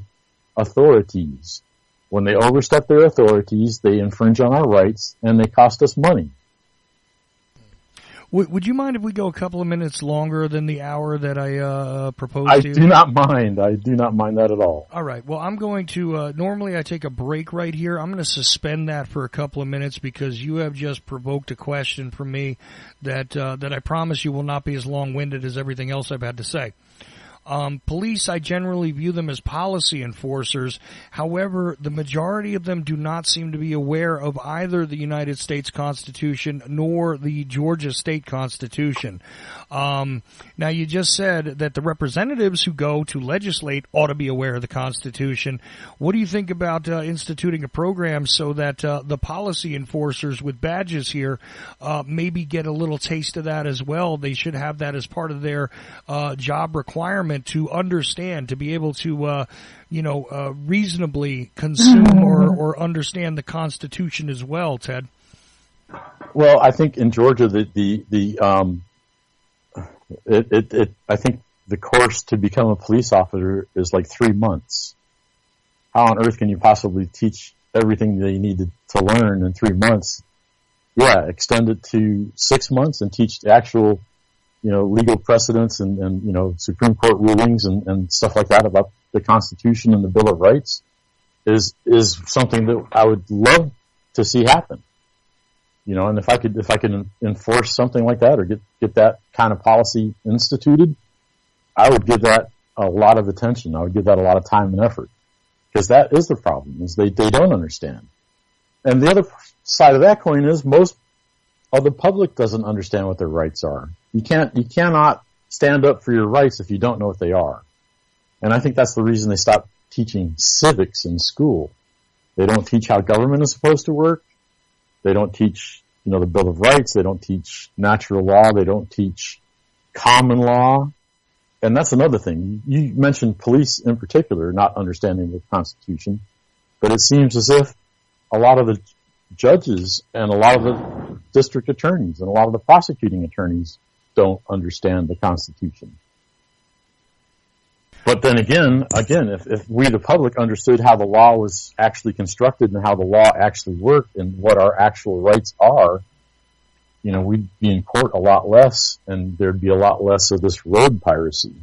authorities. When they overstep their authorities, they infringe on our rights and they cost us money. Would you mind if we go a couple of minutes longer than the hour that I proposed I to you? do not mind. I do not mind that at all. All right. Well, I'm going to, normally I take a break right here. I'm going to suspend that for a couple of minutes because you have just provoked a question from me that I promise you will not be as long-winded as everything else I've had to say. Police, I generally view them as policy enforcers. However, the majority of them do not seem to be aware of either the United States Constitution nor the Georgia State Constitution. Now, you just said that the representatives who go to legislate ought to be aware of the Constitution. What do you think about instituting a program so that the policy enforcers with badges here maybe get a little taste of that as well? They should have that as part of their job requirement to understand, to be able to, reasonably consume or understand the Constitution as well, Ted. Well, I think in Georgia, I think the course to become a police officer is 3 months. How on earth can you possibly teach everything that you need to learn in 3 months? Yeah, extend it to 6 months and teach the actual legal precedents and Supreme Court rulings and stuff like that about the Constitution and the Bill of Rights is something that I would love to see happen. And if I could enforce something like that or get that kind of policy instituted, I would give that a lot of attention. I would give that a lot of time and effort, because that is the problem, is they don't understand. And the other side of that coin is most of the public doesn't understand what their rights are. You cannot stand up for your rights if you don't know what they are. And I think that's the reason they stopped teaching civics in school. They don't teach how government is supposed to work. They don't teach, the Bill of Rights. They don't teach natural law. They don't teach common law. And that's another thing. You mentioned police in particular not understanding the Constitution, but it seems as if a lot of the judges and a lot of the district attorneys and a lot of the prosecuting attorneys don't understand the Constitution. But then again, if we, the public, understood how the law was actually constructed and how the law actually worked and what our actual rights are, we'd be in court a lot less, and there'd be a lot less of this road piracy.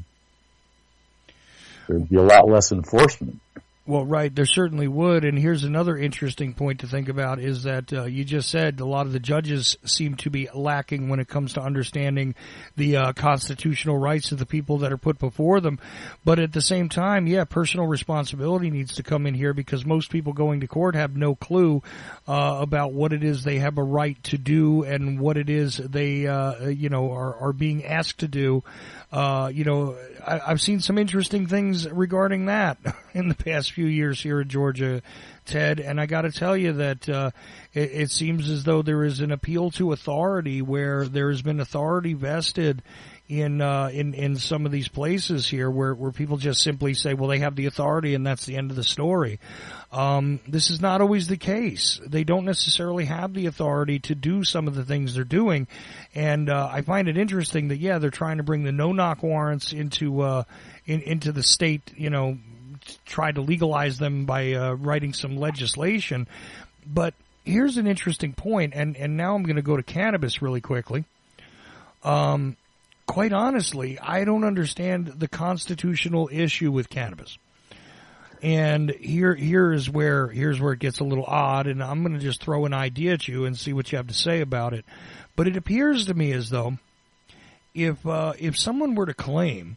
There'd be a lot less enforcement. Well, right, there certainly would, and here's another interesting point to think about is that you just said a lot of the judges seem to be lacking when it comes to understanding the constitutional rights of the people that are put before them. But at the same time, personal responsibility needs to come in here, because most people going to court have no clue about what it is they have a right to do and what it is they are being asked to do. I've seen some interesting things regarding that in the past few few years here in Georgia, Ted, and I got to tell you that it seems as though there is an appeal to authority where there has been authority vested in some of these places here where people just simply say, well, they have the authority and that's the end of the story. This is not always the case. They don't necessarily have the authority to do some of the things they're doing. And I find it interesting that, yeah, they're trying to bring the no-knock warrants into the state, try to legalize them by writing some legislation. But here's an interesting point, and now I'm going to go to cannabis really quickly. Quite honestly, I don't understand the constitutional issue with cannabis. And here's where it gets a little odd, and I'm going to just throw an idea at you and see what you have to say about it. But it appears to me as though if someone were to claim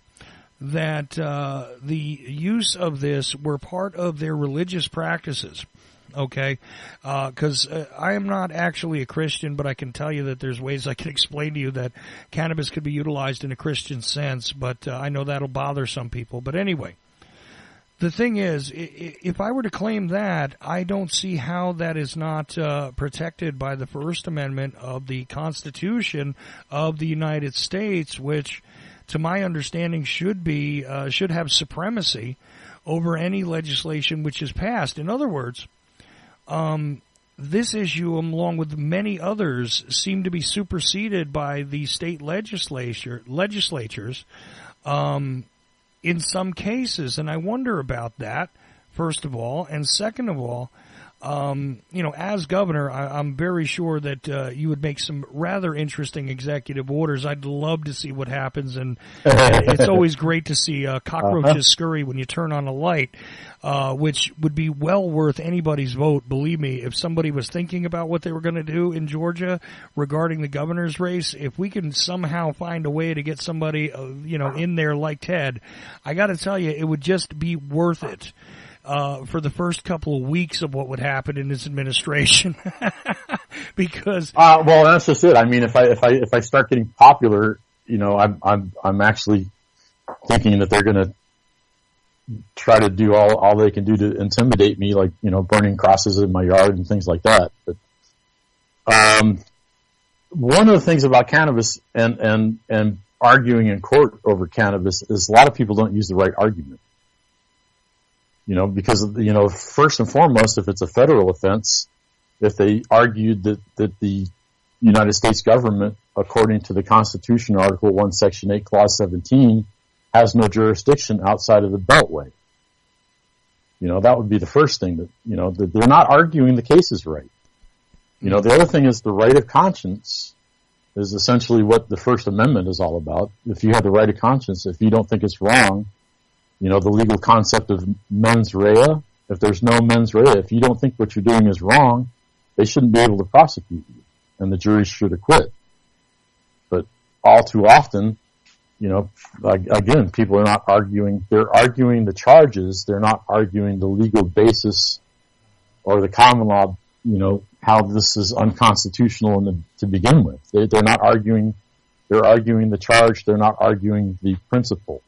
that the use of this were part of their religious practices, okay, because I am not actually a Christian, but I can tell you that there's ways I can explain to you that cannabis could be utilized in a Christian sense, but I know that'll bother some people. But anyway, the thing is, if I were to claim that, I don't see how that is not protected by the First Amendment of the Constitution of the United States, which, to my understanding, should have supremacy over any legislation which is passed. In other words, this issue, along with many others, seem to be superseded by the state legislatures in some cases, and I wonder about that, first of all. And second of all, as governor, I'm very sure that you would make some rather interesting executive orders. I'd love to see what happens, and it's always great to see cockroaches scurry when you turn on a light, which would be well worth anybody's vote. Believe me, if somebody was thinking about what they were going to do in Georgia regarding the governor's race, if we can somehow find a way to get somebody, in there like Ted, I got to tell you, it would just be worth it. For the first couple of weeks of what would happen in this administration, because well, that's just it. I mean, if I start getting popular, I'm actually thinking that they're going to try to do all they can do to intimidate me, like burning crosses in my yard and things like that. But one of the things about cannabis and arguing in court over cannabis is a lot of people don't use the right argument. Because, first and foremost, if it's a federal offense, if they argued that the United States government, according to the Constitution, Article 1, Section 8, Clause 17, has no jurisdiction outside of the Beltway. That would be the first thing that they're not arguing the cases right. The other thing is the right of conscience is essentially what the First Amendment is all about. If you have the right of conscience, if you don't think it's wrong, the legal concept of mens rea, if there's no mens rea, if you don't think what you're doing is wrong, they shouldn't be able to prosecute you, and the jury should acquit. But all too often, again, people are not arguing, they're arguing the charges, they're not arguing the legal basis or the common law, how this is unconstitutional to begin with. They're not arguing, they're arguing the charge, they're not arguing the principle.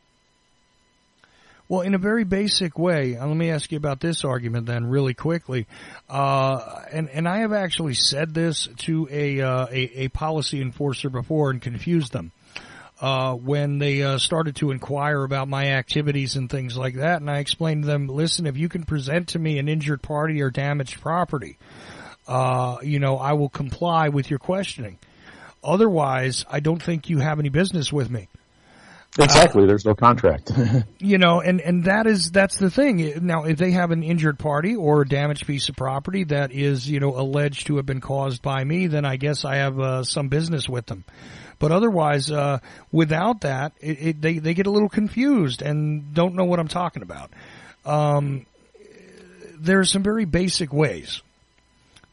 Well, in a very basic way, let me ask you about this argument then really quickly. And I have actually said this to a policy enforcer before and confused them. When they started to inquire about my activities and things like that, and I explained to them, listen, if you can present to me an injured party or damaged property, I will comply with your questioning. Otherwise, I don't think you have any business with me. Exactly. There's no contract. And that's the thing. Now, if they have an injured party or a damaged piece of property that is, alleged to have been caused by me, then I guess I have some business with them. But otherwise, without that, they get a little confused and don't know what I'm talking about. There are some very basic ways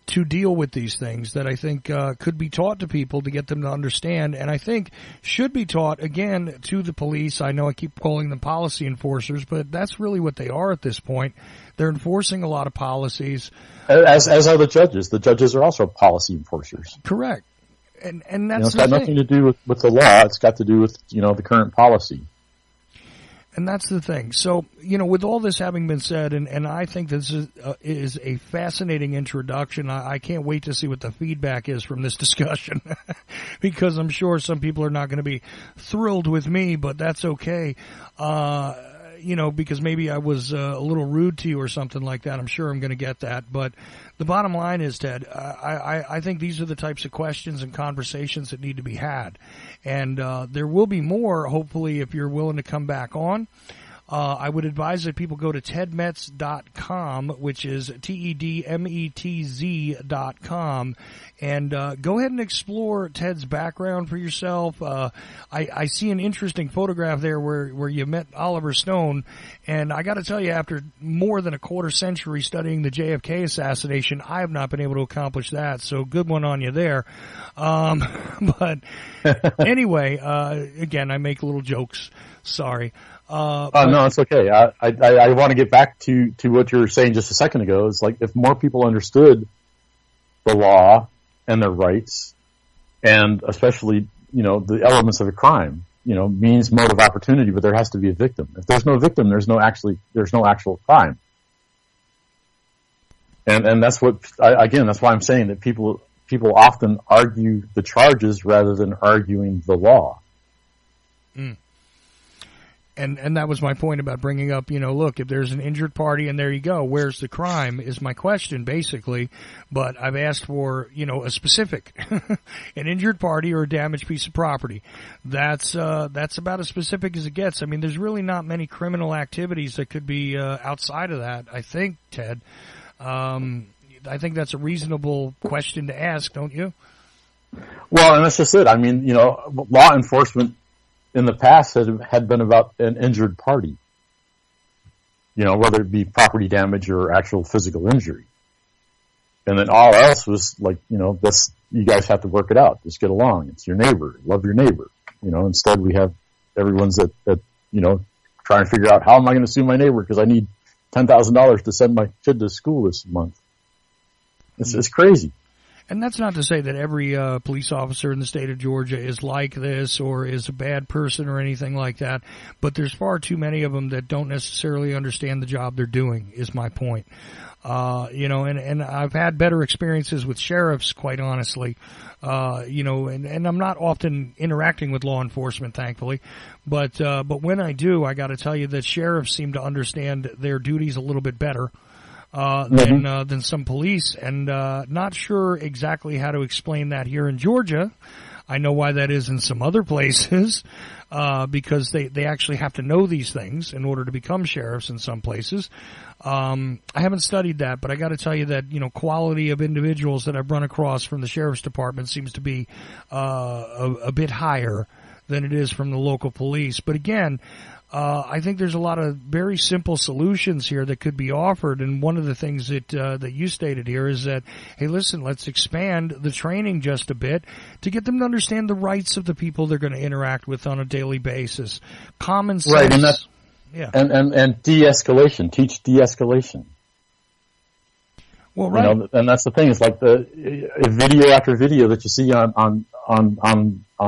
to deal with these things that I think could be taught to people to get them to understand, and I think should be taught, again, to the police. I know I keep calling them policy enforcers, but that's really what they are at this point. They're enforcing a lot of policies. As are the judges. The judges are also policy enforcers. Correct. And that's it's got nothing to do with the law. It's got to do with, the current policy. And that's the thing. So, with all this having been said, and I think this is a fascinating introduction. I can't wait to see what the feedback is from this discussion because I'm sure some people are not going to be thrilled with me, but that's okay. Because maybe I was a little rude to you or something like that. I'm sure I'm going to get that. But the bottom line is, Ted, I think these are the types of questions and conversations that need to be had. And there will be more, hopefully, if you're willing to come back on. I would advise that people go to tedmetz.com, which is TEDMETZ.com, and go ahead and explore Ted's background for yourself. I see an interesting photograph there where you met Oliver Stone, and I got to tell you, after more than a quarter century studying the JFK assassination, I have not been able to accomplish that, so good one on you there. But anyway, again, I make little jokes. Sorry. No, it's okay. I want to get back to what you were saying just a second ago. It's like if more people understood the law and their rights, and especially, the elements of a crime, means mode of opportunity, but there has to be a victim. If there's no victim, there's no actual crime. And that's what, that's why I'm saying that people often argue the charges rather than arguing the law. Mm. And that was my point about bringing up, look, if there's an injured party and there you go, where's the crime is my question, basically. But I've asked for, a specific, an injured party or a damaged piece of property. That's about as specific as it gets. I mean, there's really not many criminal activities that could be outside of that, I think, Ted. I think that's a reasonable question to ask, don't you? Well, and that's just it. I mean, law enforcement in the past had been about an injured party, whether it be property damage or actual physical injury. And then all else was like, that's, you guys have to work it out. Just get along. It's your neighbor. Love your neighbor. Instead we have everyone's at trying to figure out how am I going to sue my neighbor because I need $10,000 to send my kid to school this month. It's crazy. And that's not to say that every police officer in the state of Georgia is like this or is a bad person or anything like that, but there's far too many of them that don't necessarily understand the job they're doing, is my point. And I've had better experiences with sheriffs, quite honestly, and I'm not often interacting with law enforcement, thankfully, but when I do, I got to tell you that sheriffs seem to understand their duties a little bit better than some police, and not sure exactly how to explain that here in Georgia. I know why that is in some other places, because they actually have to know these things in order to become sheriffs in some places. I haven't studied that, but I got to tell you that, quality of individuals that I've run across from the sheriff's department seems to be a bit higher than it is from the local police. But again, I think there's a lot of very simple solutions here that could be offered, and one of the things that you stated here is that, hey, listen, let's expand the training just a bit to get them to understand the rights of the people they're going to interact with on a daily basis. Common sense. Right, and that's, yeah. And de-escalation. Teach de-escalation. Well, right. And that's the thing. It's like the video after video that you see on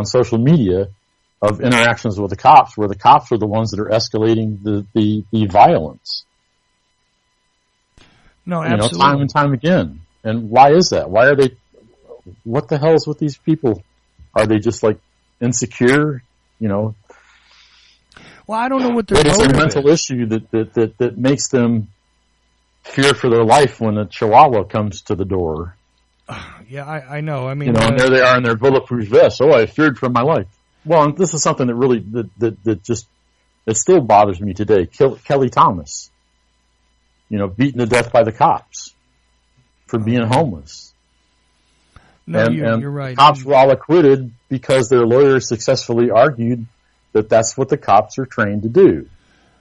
social media of interactions with the cops, where the cops are the ones that are escalating the violence. No, absolutely. Time and time again. And why is that? Why are they? What the hell is with these people? Are they just like insecure? Well, I don't know what their motive is. What is their mental is. issue that makes them fear for their life when a chihuahua comes to the door? Yeah, I know. I mean, and there they are in their bulletproof vests. Oh, I feared for my life. Well, and this is something that really that still bothers me today. Kelly Thomas, beaten to death by the cops for being homeless. No, you're right. Cops were all acquitted because their lawyers successfully argued that that's what the cops are trained to do,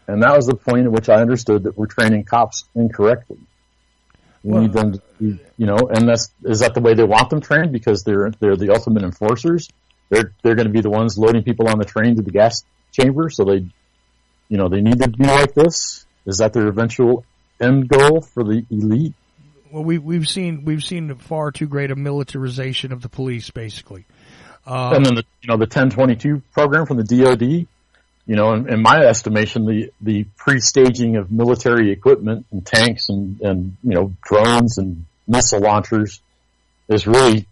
and that was the point at which I understood that we're training cops incorrectly. We need them to, and is that the way they want them trained because they're the ultimate enforcers? They're going to be the ones loading people on the train to the gas chamber, so they need to be like this. Is that their eventual end goal for the elite? Well, we've seen far too great a militarization of the police, basically. And then the 1022 program from the DoD, in my estimation, the pre-staging of military equipment and tanks and drones and missile launchers is really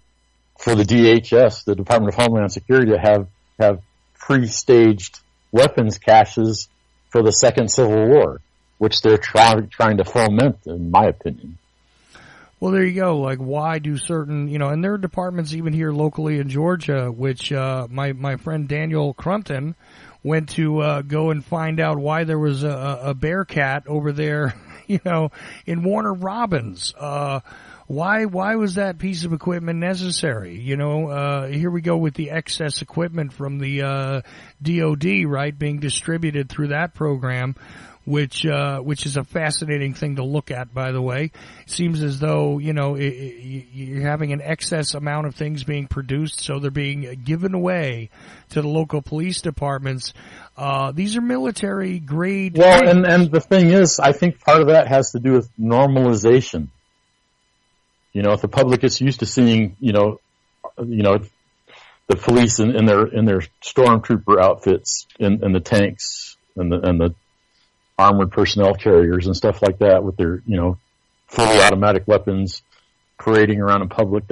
for the DHS, the Department of Homeland Security, to have pre-staged weapons caches for the Second Civil War, which they're trying to foment, in my opinion. Well, there you go. Like, why do certain, and there are departments even here locally in Georgia, which my friend Daniel Crumpton went to go and find out why there was a bear cat over there, in Warner Robins. Why was that piece of equipment necessary? Here we go with the excess equipment from the DOD, right, being distributed through that program, which is a fascinating thing to look at, by the way. It seems as though, you're having an excess amount of things being produced, so they're being given away to the local police departments. These are military grade. Well, and the thing is, I think part of that has to do with normalization. If the public is used to seeing, the police in their stormtrooper outfits in the tanks and the armored personnel carriers and stuff like that with their, fully automatic weapons parading around in public,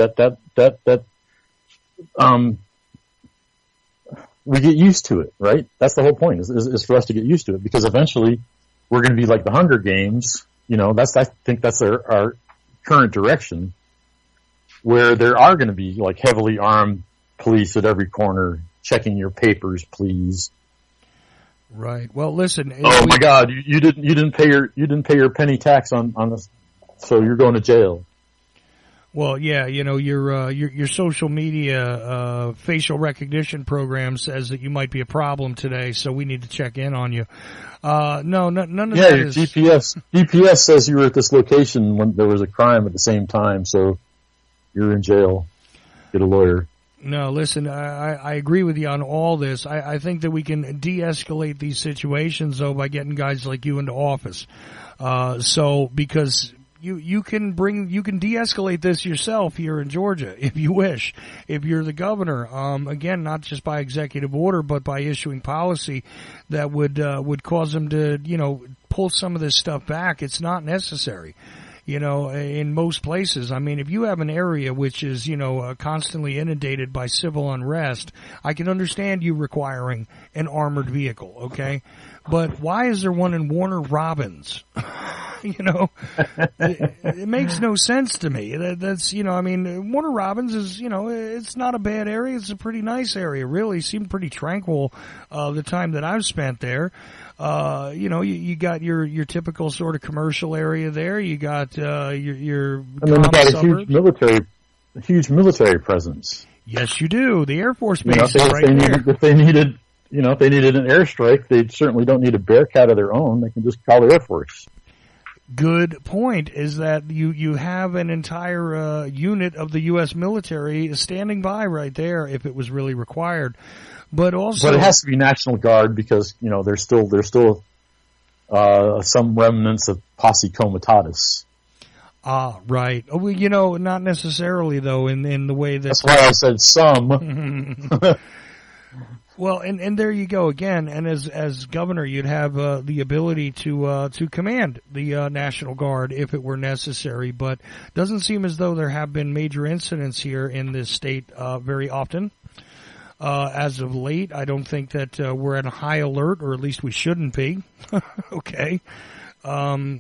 we get used to it, right? That's the whole point is for us to get used to it, because eventually we're going to be like the Hunger Games. I think that's our current direction, where there are going to be like heavily armed police at every corner checking your papers, please. Right. Well, listen. Oh my God! You didn't pay your penny tax on this, so you're going to jail. Well, yeah, your social media facial recognition program says that you might be a problem today, so we need to check in on you. No, none of that is. Yeah, GPS says you were at this location when there was a crime at the same time, so you're in jail. Get a lawyer. No, listen, I agree with you on all this. I think that we can de-escalate these situations, though, by getting guys like you into office. Because you can de-escalate this yourself here in Georgia if you wish. If you're the governor, again, not just by executive order, but by issuing policy that would cause them to, pull some of this stuff back. It's not necessary. In most places. I mean, if you have an area which is, constantly inundated by civil unrest, I can understand you requiring an armored vehicle, okay? But why is there one in Warner Robins? It makes no sense to me. That's, Warner Robins is, it's not a bad area. It's a pretty nice area, really. It seemed pretty tranquil, the time that I've spent there. You got your typical sort of commercial area there. You got, your and then you got a huge military presence. Yes, you do. The Air Force Base is right there. If they needed an airstrike, they certainly don't need a Bearcat of their own. They can just call the Air Force. Good point is that you have an entire unit of the U.S. military standing by right there if it was really required. But it has to be National Guard because, there's still some remnants of posse comitatus. Ah, right. Well, not necessarily though in the way that. That's why I said some. Well, and there you go again. And as governor, you'd have the ability to command the National Guard if it were necessary. But doesn't seem as though there have been major incidents here in this state very often. As of late, I don't think that we're at a high alert, or at least we shouldn't be. Okay. So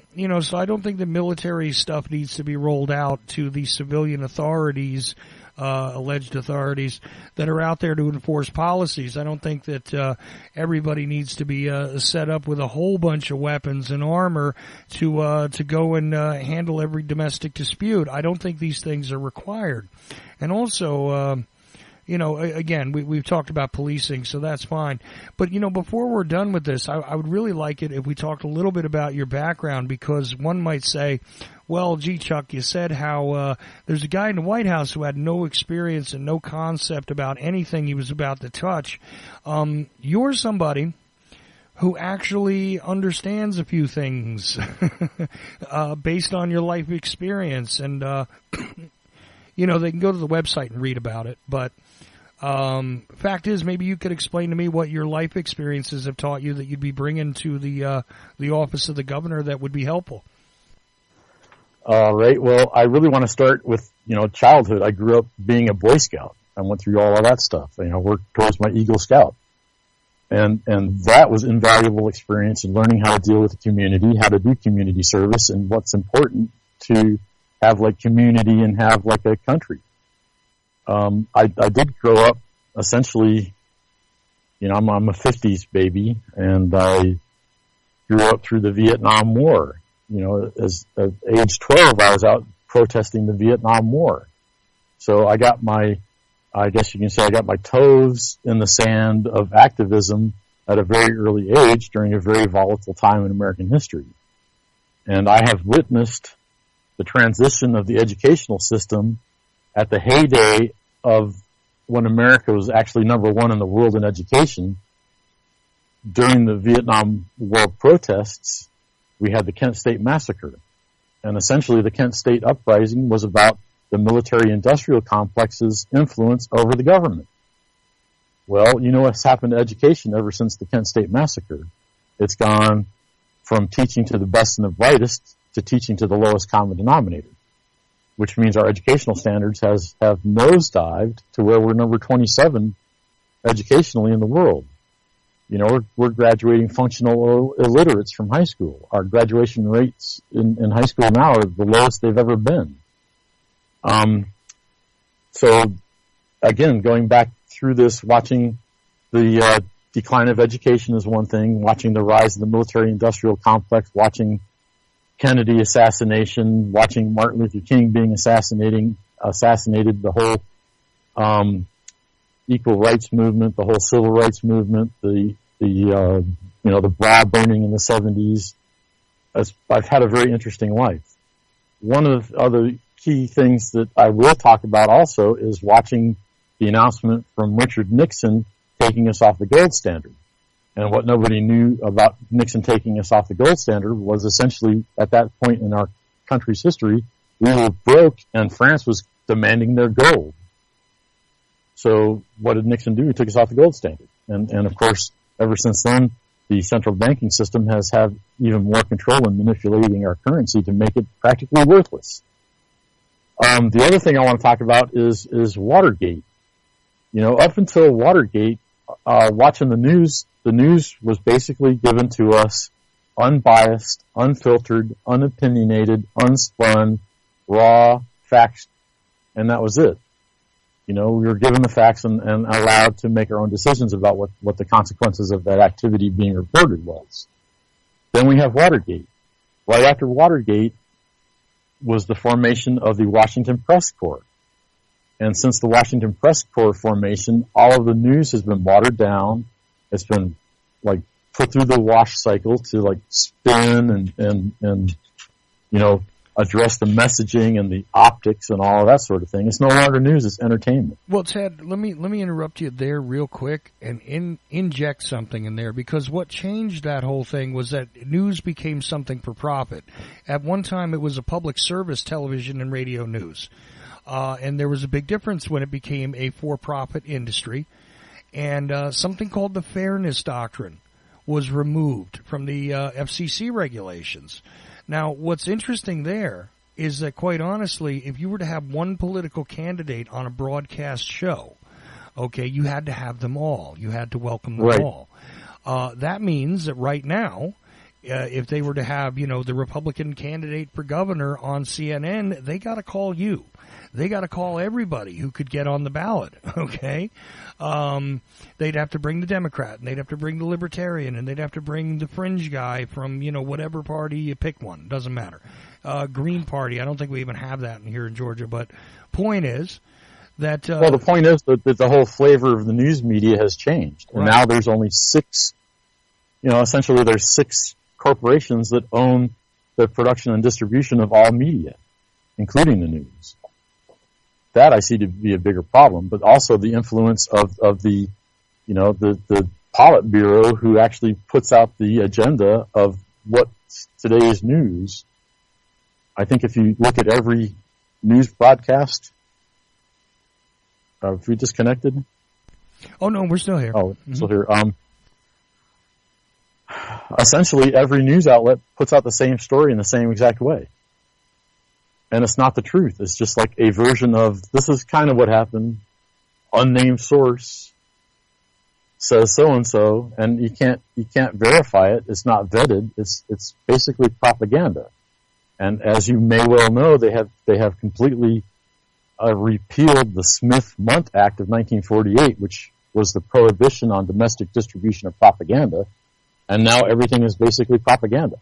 I don't think the military stuff needs to be rolled out to the civilian authorities, alleged authorities that are out there to enforce policies. I don't think that everybody needs to be set up with a whole bunch of weapons and armor to go and handle every domestic dispute. I don't think these things are required. And also, again, we've talked about policing, so that's fine. But, before we're done with this, I would really like it if we talked a little bit about your background, because one might say, well, gee, Chuck, you said how there's a guy in the White House who had no experience and no concept about anything he was about to touch. You're somebody who actually understands a few things based on your life experience. And, they can go to the website and read about it, but Fact is, maybe you could explain to me what your life experiences have taught you that you'd be bringing to the office of the governor that would be helpful. Right. Well, I really want to start with, childhood. I grew up being a Boy Scout. I went through all of that stuff. Worked towards my Eagle Scout. And that was invaluable experience in learning how to deal with the community, how to do community service, and what's important to have like community and have like a country. I did grow up essentially, I'm a 50s baby, and I grew up through the Vietnam War. At age 12, I was out protesting the Vietnam War. So I got my toes in the sand of activism at a very early age during a very volatile time in American history. And I have witnessed the transition of the educational system at the heyday of when America was actually number one in the world in education. During the Vietnam War protests, we had the Kent State Massacre. And essentially the Kent State Uprising was about the military-industrial complex's influence over the government. Well, what's happened to education ever since the Kent State Massacre? It's gone from teaching to the best and the brightest to teaching to the lowest common denominator, which means our educational standards have nosedived to where we're number 27 educationally in the world. We're graduating functional illiterates from high school. Our graduation rates in high school now are the lowest they've ever been. So again, going back through this, watching the decline of education is one thing, watching the rise of the military-industrial complex, watching Kennedy assassination, watching Martin Luther King being assassinated, the whole equal rights movement, the whole civil rights movement, the bra burning in the 70s. I've had a very interesting life. One of the other key things that I will talk about also is watching the announcement from Richard Nixon taking us off the gold standard. And what nobody knew about Nixon taking us off the gold standard was essentially at that point in our country's history, we were broke and France was demanding their gold. So what did Nixon do? He took us off the gold standard. And of course, ever since then, the central banking system has had even more control in manipulating our currency to make it practically worthless. The other thing I want to talk about is Watergate. Up until Watergate, watching the news was basically given to us unbiased, unfiltered, unopinionated, unspun, raw facts, and that was it. We were given the facts and allowed to make our own decisions about what the consequences of that activity being reported was. Then we have Watergate. Right after Watergate was the formation of the Washington Press Corps. And since the Washington Press Corps formation, all of the news has been watered down. It's been put through the wash cycle to spin and address the messaging and the optics and all of that sort of thing. It's no longer news, it's entertainment. Well, Ted, let me interrupt you there real quick and inject something in there, because what changed that whole thing was that news became something for profit. At one time, it was a public service television and radio news. And there was a big difference when it became a for-profit industry. And something called the Fairness Doctrine was removed from the FCC regulations. Now, what's interesting there is that, quite honestly, if you were to have one political candidate on a broadcast show, okay, you had to have them all. You had to welcome them all. That means that right now, if they were to have, the Republican candidate for governor on CNN, they got to call you. They got to call everybody who could get on the ballot, okay? They'd have to bring the Democrat, and they'd have to bring the Libertarian, and they'd have to bring the fringe guy from, whatever party you pick one. Doesn't matter. Green Party, I don't think we even have that here in Georgia, but point is that... well, the point is that the whole flavor of the news media has changed. And now there's only six, essentially there's six corporations that own the production and distribution of all media, including the news. That I see to be a bigger problem, but also the influence of the Politburo, who actually puts out the agenda of what today's news. I think if you look at every news broadcast, if we disconnected, Oh, no, we're still here. Oh, still here. Essentially, every news outlet puts out the same story in the same exact way. And it's not the truth. It's just like a version of, this is kind of what happened. Unnamed source says so-and-so, and you can't verify it. It's not vetted. It's basically propaganda. And as you may well know, they have completely repealed the Smith-Mundt Act of 1948, which was the prohibition on domestic distribution of propaganda. And now everything is basically propaganda.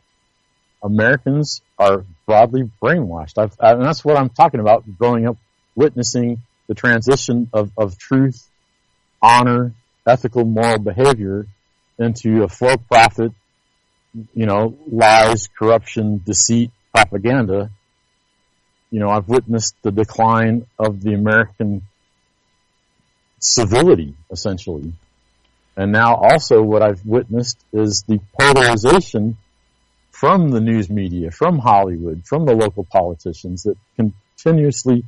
Americans are broadly brainwashed. And that's what I'm talking about, growing up, witnessing the transition of truth, honor, ethical, moral behavior into a for-profit, lies, corruption, deceit, propaganda. I've witnessed the decline of the American civility, essentially. And now also what I've witnessed is the polarization from the news media, from Hollywood, from the local politicians that continuously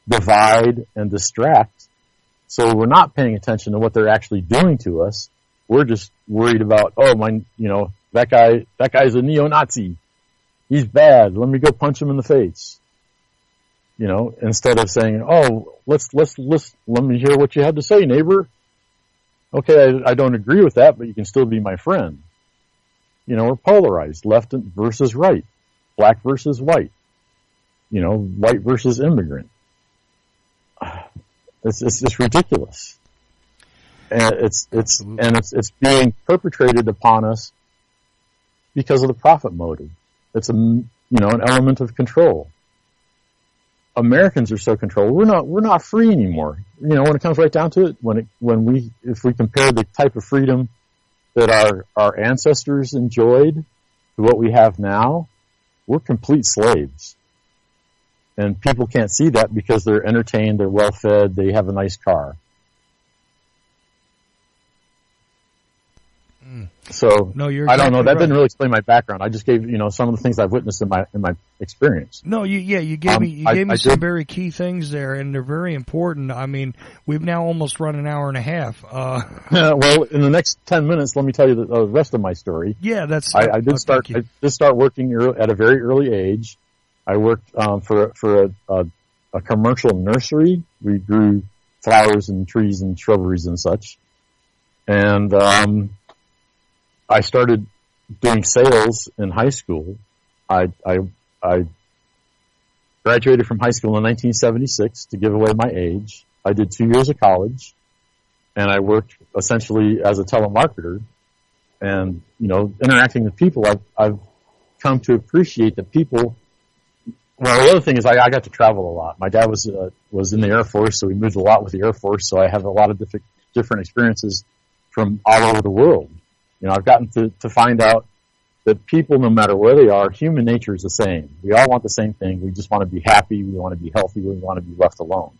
divide and distract. So we're not paying attention to what they're actually doing to us. We're just worried about, that guy's a neo-Nazi. He's bad. Let me go punch him in the face. Instead of saying, let me hear what you have to say, neighbor. Okay, I don't agree with that, but you can still be my friend. We're polarized, left versus right, black versus white, white versus immigrant. It's just ridiculous. And it's being perpetrated upon us because of the profit motive. It's an element of control. Americans are so controlled. We're not free anymore. When it comes right down to it, if we compare the type of freedom that our ancestors enjoyed to what we have now, we're complete slaves. And people can't see that because they're entertained, they're well fed, they have a nice car. So no, I don't know. That didn't really explain my background. I just gave some of the things I've witnessed in my experience. No, you gave me some very key things there, and they're very important. I mean, we've now almost run an hour and a half. Well, in the next 10 minutes, let me tell you the rest of my story. Yeah, that's. I did start working at a very early age. I worked for a commercial nursery. We grew flowers and trees and shrubberies and such, and I started doing sales in high school. I graduated from high school in 1976 to give away my age. I did 2 years of college, and I worked essentially as a telemarketer. And interacting with people, I've come to appreciate that people. Well, the other thing is I got to travel a lot. My dad was in the Air Force, so we moved a lot with the Air Force. So I have a lot of different experiences from all over the world. I've gotten to find out that people, no matter where they are, human nature is the same. We all want the same thing. We just want to be happy. We want to be healthy. We want to be left alone.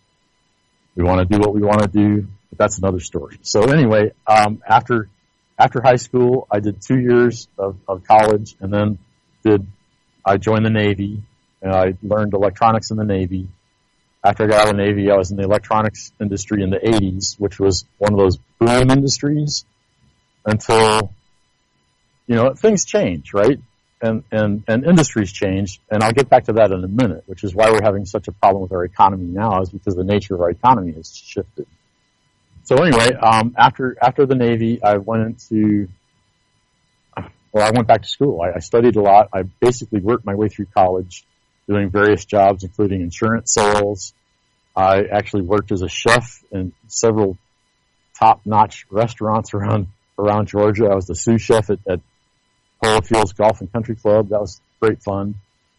We want to do what we want to do, but that's another story. So anyway, after high school, I did 2 years of college, and then I joined the Navy, and I learned electronics in the Navy. After I got out of the Navy, I was in the electronics industry in the 80s, which was one of those boom industries. Until, things change, right? And industries change, and I'll get back to that in a minute, which is why we're having such a problem with our economy now, is because the nature of our economy has shifted. So anyway, after the Navy, I went back to school. I studied a lot. I basically worked my way through college, doing various jobs, including insurance sales. I actually worked as a chef in several top-notch restaurants around Georgia. I was the sous chef at Polo Fields Golf and Country Club. That was great fun.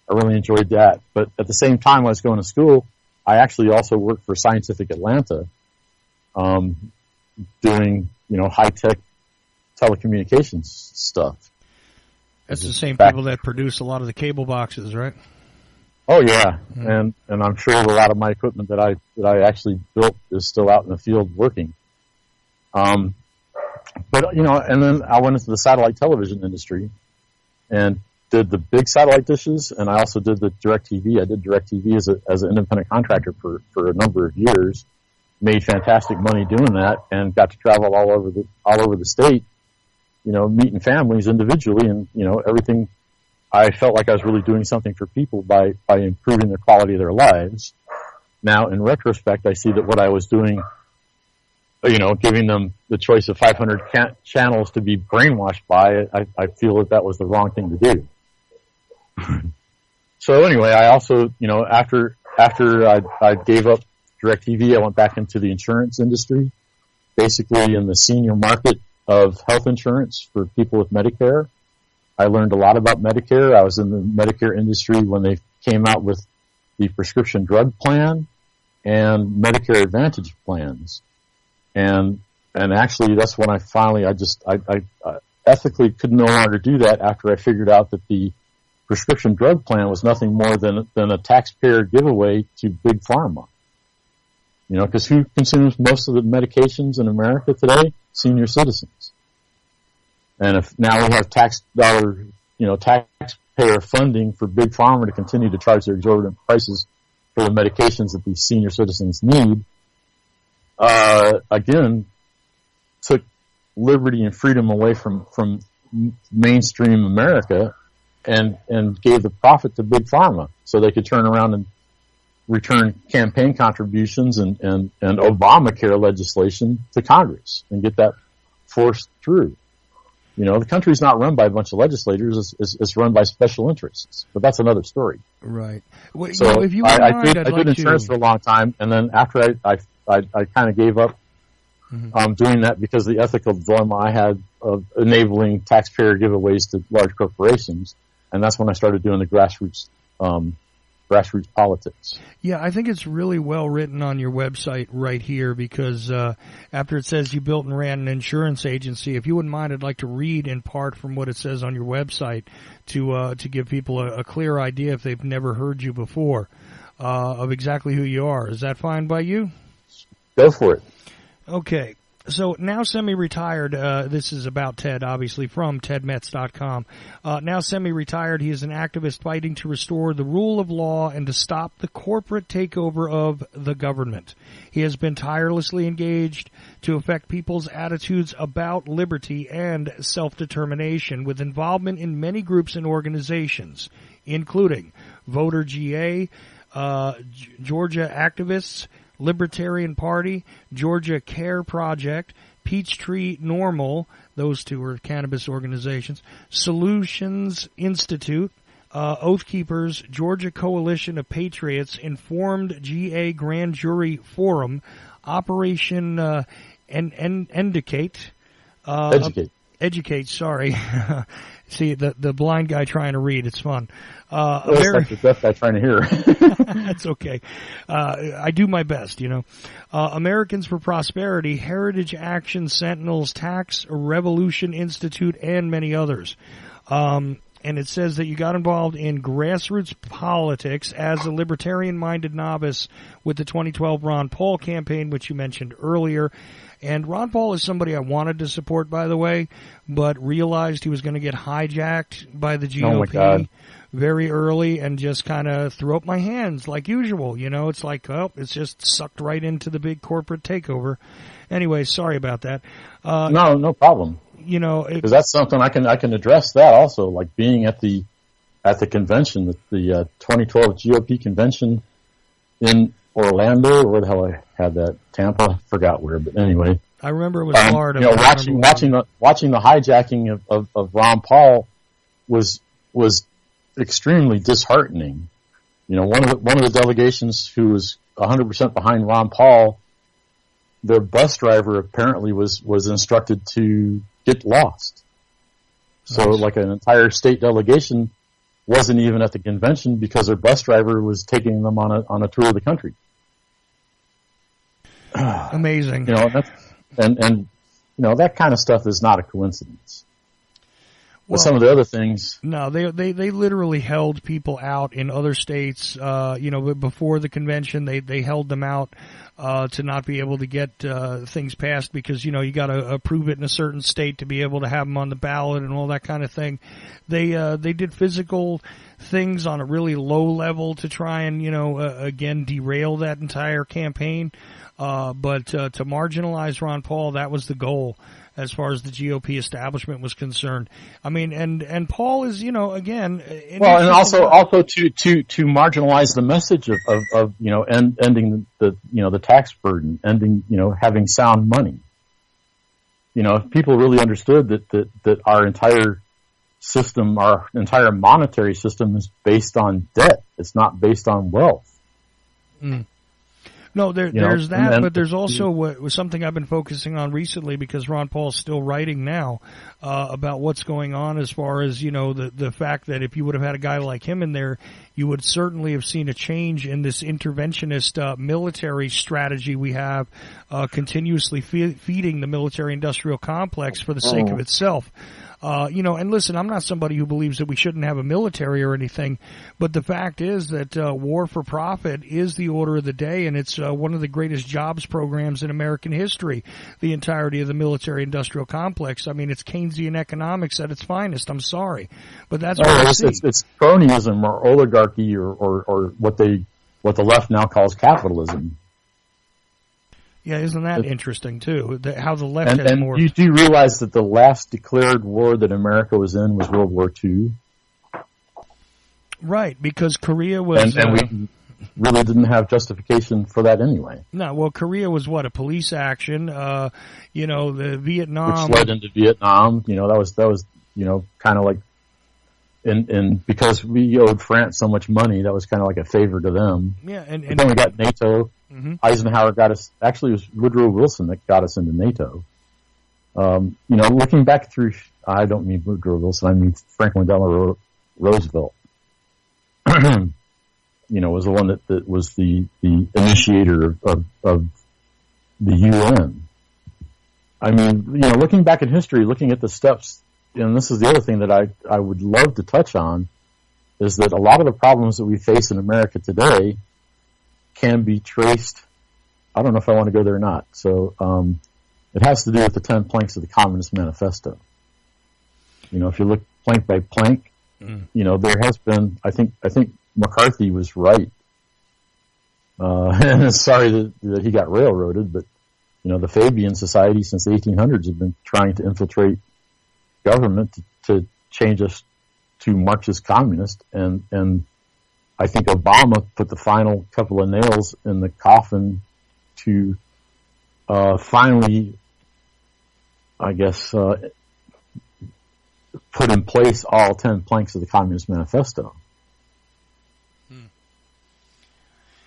I really enjoyed that. But at the same time I was going to school, I actually also worked for Scientific Atlanta, doing, high-tech telecommunications stuff. That's the same people that produce a lot of the cable boxes, right? Oh yeah. And I'm sure a lot of my equipment that I actually built is still out in the field working. But, and then I went into the satellite television industry and did the big satellite dishes, and I also did the DirecTV. I did DirecTV as an independent contractor for a number of years. made fantastic money doing that, and got to travel all over the state, meeting families individually, and everything. I felt like I was really doing something for people by improving the quality of their lives. Now, in retrospect, I see that what I was doing, giving them the choice of 500 channels to be brainwashed by, I feel that was the wrong thing to do. So anyway, I also, after I gave up DirecTV, I went back into the insurance industry, basically in the senior market of health insurance for people with Medicare. I learned a lot about Medicare. I was in the Medicare industry when they came out with the prescription drug plan and Medicare Advantage plans. And actually that's when I finally, I ethically could no longer do that after I figured out that the prescription drug plan was nothing more than a taxpayer giveaway to Big Pharma. Because who consumes most of the medications in America today? Senior citizens. And if now we have taxpayer funding for Big Pharma to continue to charge their exorbitant prices for the medications that these senior citizens need, again, took liberty and freedom away from mainstream America and gave the profit to Big Pharma so they could turn around and return campaign contributions and Obamacare legislation to Congress and get that forced through. The country's not run by a bunch of legislators; it's run by special interests. But that's another story. Right. Well, so if you I did insurance for a long time, and then after I kind of gave up doing that because the ethical dilemma I had of enabling taxpayer giveaways to large corporations, and that's when I started doing the grassroots politics. Yeah, I think it's really well written on your website right here because after it says you built and ran an insurance agency, if you wouldn't mind, I'd like to read in part from what it says on your website to give people a clear idea if they've never heard you before of exactly who you are. Is that fine by you? Go for it. Okay. So now semi-retired, this is about Ted, obviously, from tedmetz.com. Now semi-retired, he is an activist fighting to restore the rule of law and to stop the corporate takeover of the government. He has been tirelessly engaged to affect people's attitudes about liberty and self-determination with involvement in many groups and organizations, including VoterGA, Georgia Activists, Libertarian Party, Georgia Care Project, Peachtree NORML, those two are cannabis organizations, Solutions Institute, OathKeepers, Georgia Coalition of Patriots, Informed GA Grand Jury Forum, Operation Educate, sorry. See, the blind guy trying to read, it's fun. It's like the deaf guy trying to hear. That's okay. I do my best, Americans for Prosperity, Heritage Action Sentinels, Tax Revolution Institute, and many others. And it says that you got involved in grassroots politics as a libertarian-minded novice with the 2012 Ron Paul campaign, which you mentioned earlier. And Ron Paul is somebody I wanted to support, by the way, but realized he was going to get hijacked by the GOP very early and just kind of threw up my hands like usual. It's like, it's just sucked right into the big corporate takeover. Anyway, sorry about that. No problem. Because that's something I can address that also, like being at the convention, the 2012 GOP convention in Orlando, where the hell I had that, Tampa, I forgot where, but anyway. I remember it was Florida. Watching the hijacking of Ron Paul was extremely disheartening. One of the delegations who was 100% behind Ron Paul, their bus driver apparently was instructed to get lost. So like an entire state delegation wasn't even at the convention because their bus driver was taking them on a tour of the country. Amazing. That kind of stuff is not a coincidence. But some of the other things. No, they literally held people out in other states, before the convention. They held them out, to not be able to get, things passed because, you gotta approve it in a certain state to be able to have them on the ballot and all that kind of thing. They did physical things on a really low level to try and, again, derail that entire campaign. But to marginalize Ron Paul, that was the goal as far as the GOP establishment was concerned. I mean, and Paul is, again. Well, and also to marginalize the message of ending the tax burden, ending, having sound money. If people really understood that our entire system, our entire monetary system is based on debt. It's not based on wealth. Mm. No, there's that, but there's also something I've been focusing on recently because Ron Paul's still writing now about what's going on as far as, the fact that if you would have had a guy like him in there, you would certainly have seen a change in this interventionist military strategy we have, continuously feeding the military-industrial complex for the sake of itself. And listen, I'm not somebody who believes that we shouldn't have a military or anything, but the fact is that war for profit is the order of the day, and it's one of the greatest jobs programs in American history, the entirety of the military-industrial complex. I mean, it's Keynesian economics at its finest. I'm sorry, but that's what I see. It's cronyism or oligarchy or what the left now calls capitalism. Yeah, isn't that interesting, too, how the left has more... And do you realize that the last declared war that America was in was World War II? Right, because Korea was... And we really didn't have justification for that anyway. No, well, Korea was what, a police action, the Vietnam... Which led into Vietnam, that was kind of like... And because we owed France so much money, that was kind of like a favor to them. Yeah, and then we got NATO. Mm-hmm. Eisenhower got us. Actually, it was Woodrow Wilson that got us into NATO. Looking back through, I don't mean Woodrow Wilson. I mean Franklin Delano Roosevelt. Was the one that was the initiator of the UN. I mean, looking back in history, looking at the steps. And this is the other thing that I would love to touch on, is that a lot of the problems that we face in America today can be traced. I don't know if I want to go there or not. So it has to do with the 10 planks of the Communist Manifesto. If you look plank by plank, there has been. I think McCarthy was right, and sorry that he got railroaded. But the Fabian Society since the 1800s have been trying to infiltrate government to change us to Marxist communist, and I think Obama put the final couple of nails in the coffin to finally, I guess, put in place all 10 planks of the Communist Manifesto.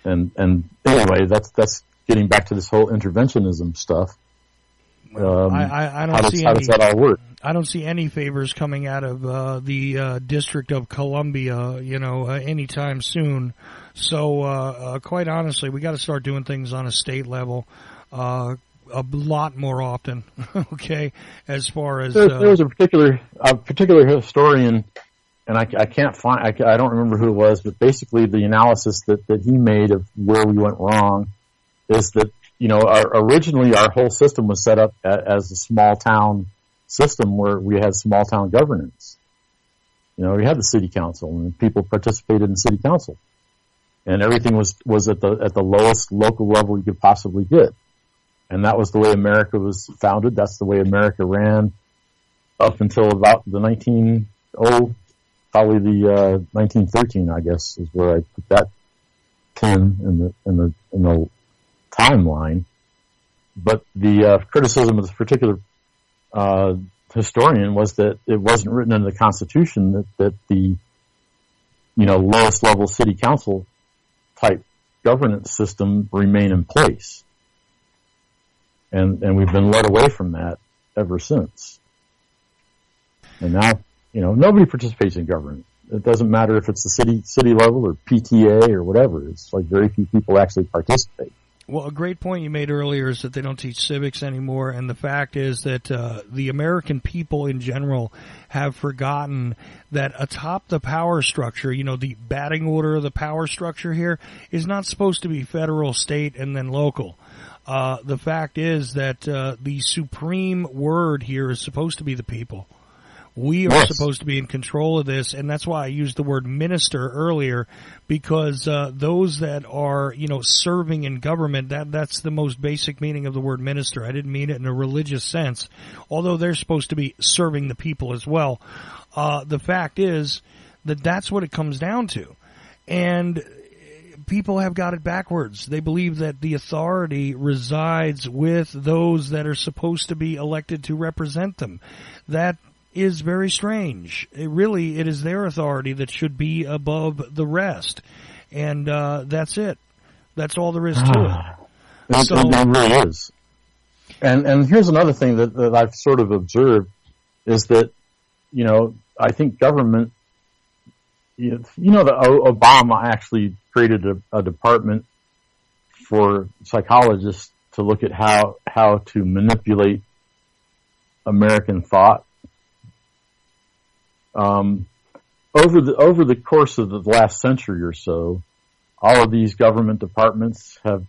And anyway, that's getting back to this whole interventionism stuff. I don't see how does that all work? I don't see any favors coming out of the District of Columbia, anytime soon. So, quite honestly, we got to start doing things on a state level a lot more often. Okay, as far as there was a particular historian, and I can't find. I don't remember who it was, but basically the analysis that he made of where we went wrong is that originally our whole system was set up as a small town system where we had small town governance. We had the city council and people participated in city council, and everything was at the lowest local level you could possibly get. And that was the way America was founded. That's the way America ran up until about the 1913, I guess, is where I put that pin in the timeline. But the criticism of this particular historian was that it wasn't written into the Constitution that the lowest level city council type governance system remain in place, and we've been led away from that ever since. And now nobody participates in government. It doesn't matter if it's the city level or PTA or whatever. It's like very few people actually participate. Well, a great point you made earlier is that they don't teach civics anymore, and the fact is that the American people in general have forgotten that atop the power structure, the batting order of the power structure here is not supposed to be federal, state, and then local. The fact is that the supreme word here is supposed to be the people. We are Yes. supposed to be in control of this, and that's why I used the word minister earlier, because those that are, serving in government, that's the most basic meaning of the word minister. I didn't mean it in a religious sense, although they're supposed to be serving the people as well. The fact is that that's what it comes down to. And people have got it backwards. They believe that the authority resides with those that are supposed to be elected to represent them. That is very strange. It is their authority that should be above the rest. And that's it. That's all there is to it. It really is. And here's another thing that I've sort of observed is that, I think government, that Obama actually created a department for psychologists to look at how to manipulate American thought. Over the course of the last century or so, all of these government departments have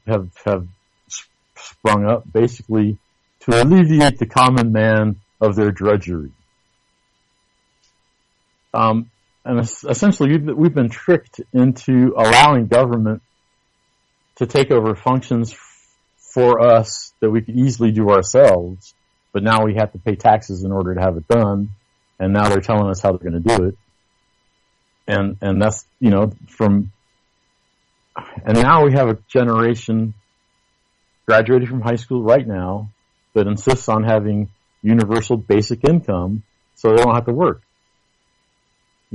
sprung up basically to alleviate the common man of their drudgery. And essentially, we've been tricked into allowing government to take over functions for us that we could easily do ourselves, but now we have to pay taxes in order to have it done, and now they're telling us how they're going to do it. And that's, and now we have a generation graduating from high school right now that insists on having universal basic income so they don't have to work.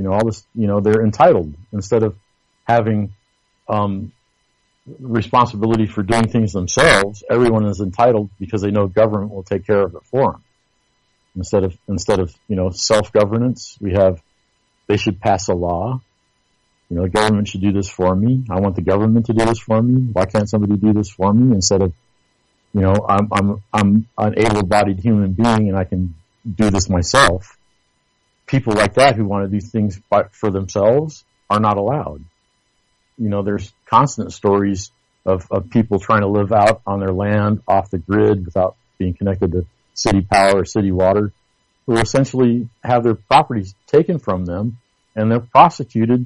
All this, they're entitled instead of having responsibility for doing things themselves. Everyone is entitled because they know government will take care of it for them. Instead of self-governance, they should pass a law. The government should do this for me. I want the government to do this for me. Why can't somebody do this for me? Instead of, I'm an able-bodied human being and I can do this myself. People like that who want to do things for themselves are not allowed. There's constant stories of people trying to live out on their land off the grid without being connected to city power or city water, who essentially have their properties taken from them and they're prosecuted,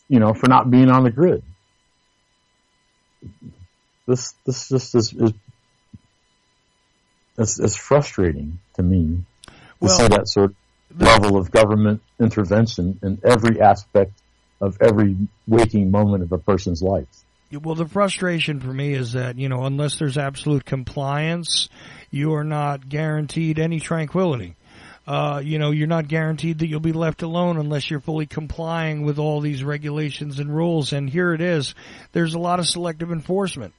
for not being on the grid. This just is frustrating to me to see that sort of level of government intervention in every aspect of every waking moment of a person's life. Well, the frustration for me is that, unless there's absolute compliance, you are not guaranteed any tranquility. You're not guaranteed that you'll be left alone unless you're fully complying with all these regulations and rules. And here it is. There's a lot of selective enforcement.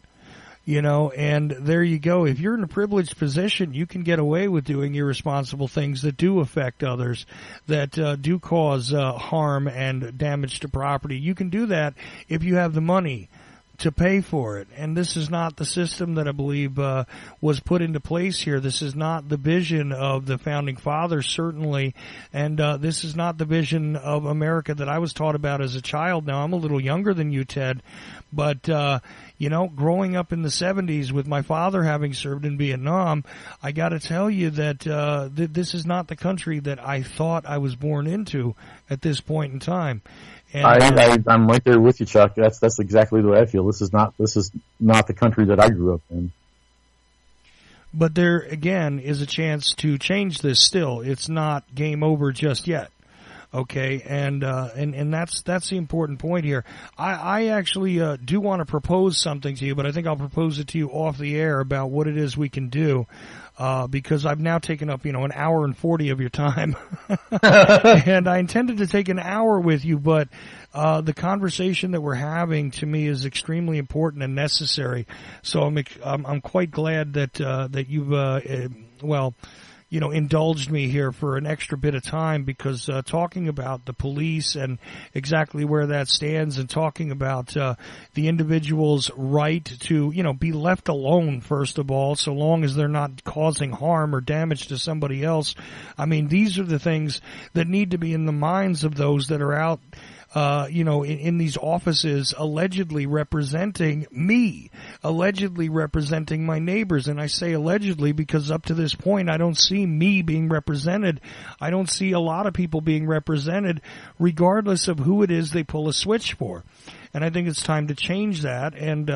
And there you go. If you're in a privileged position, you can get away with doing irresponsible things that do affect others, that do cause harm and damage to property. You can do that if you have the money to pay for it. And this is not the system that I believe was put into place here. This is not the vision of the Founding Fathers, certainly. And this is not the vision of America that I was taught about as a child. Now, I'm a little younger than you, Ted. But, growing up in the 70s with my father having served in Vietnam, I got to tell you that this is not the country that I thought I was born into at this point in time. And, I'm right there with you, Chuck. That's exactly the way I feel. This is not the country that I grew up in. But there again is a chance to change this. Still, it's not game over just yet. Okay, and that's the important point here. I actually do want to propose something to you, but I think I'll propose it to you off the air about what it is we can do, because I've now taken up, an hour and 40 of your time. And I intended to take an hour with you, but the conversation that we're having to me is extremely important and necessary. So I'm quite glad that you've indulged me here for an extra bit of time, because talking about the police and exactly where that stands, and talking about the individual's right to, be left alone, first of all, so long as they're not causing harm or damage to somebody else. I mean, these are the things that need to be in the minds of those that are out in these offices allegedly representing me, allegedly representing my neighbors. And I say allegedly because up to this point, I don't see me being represented. I don't see a lot of people being represented regardless of who it is they pull a switch for. And I think it's time to change that. And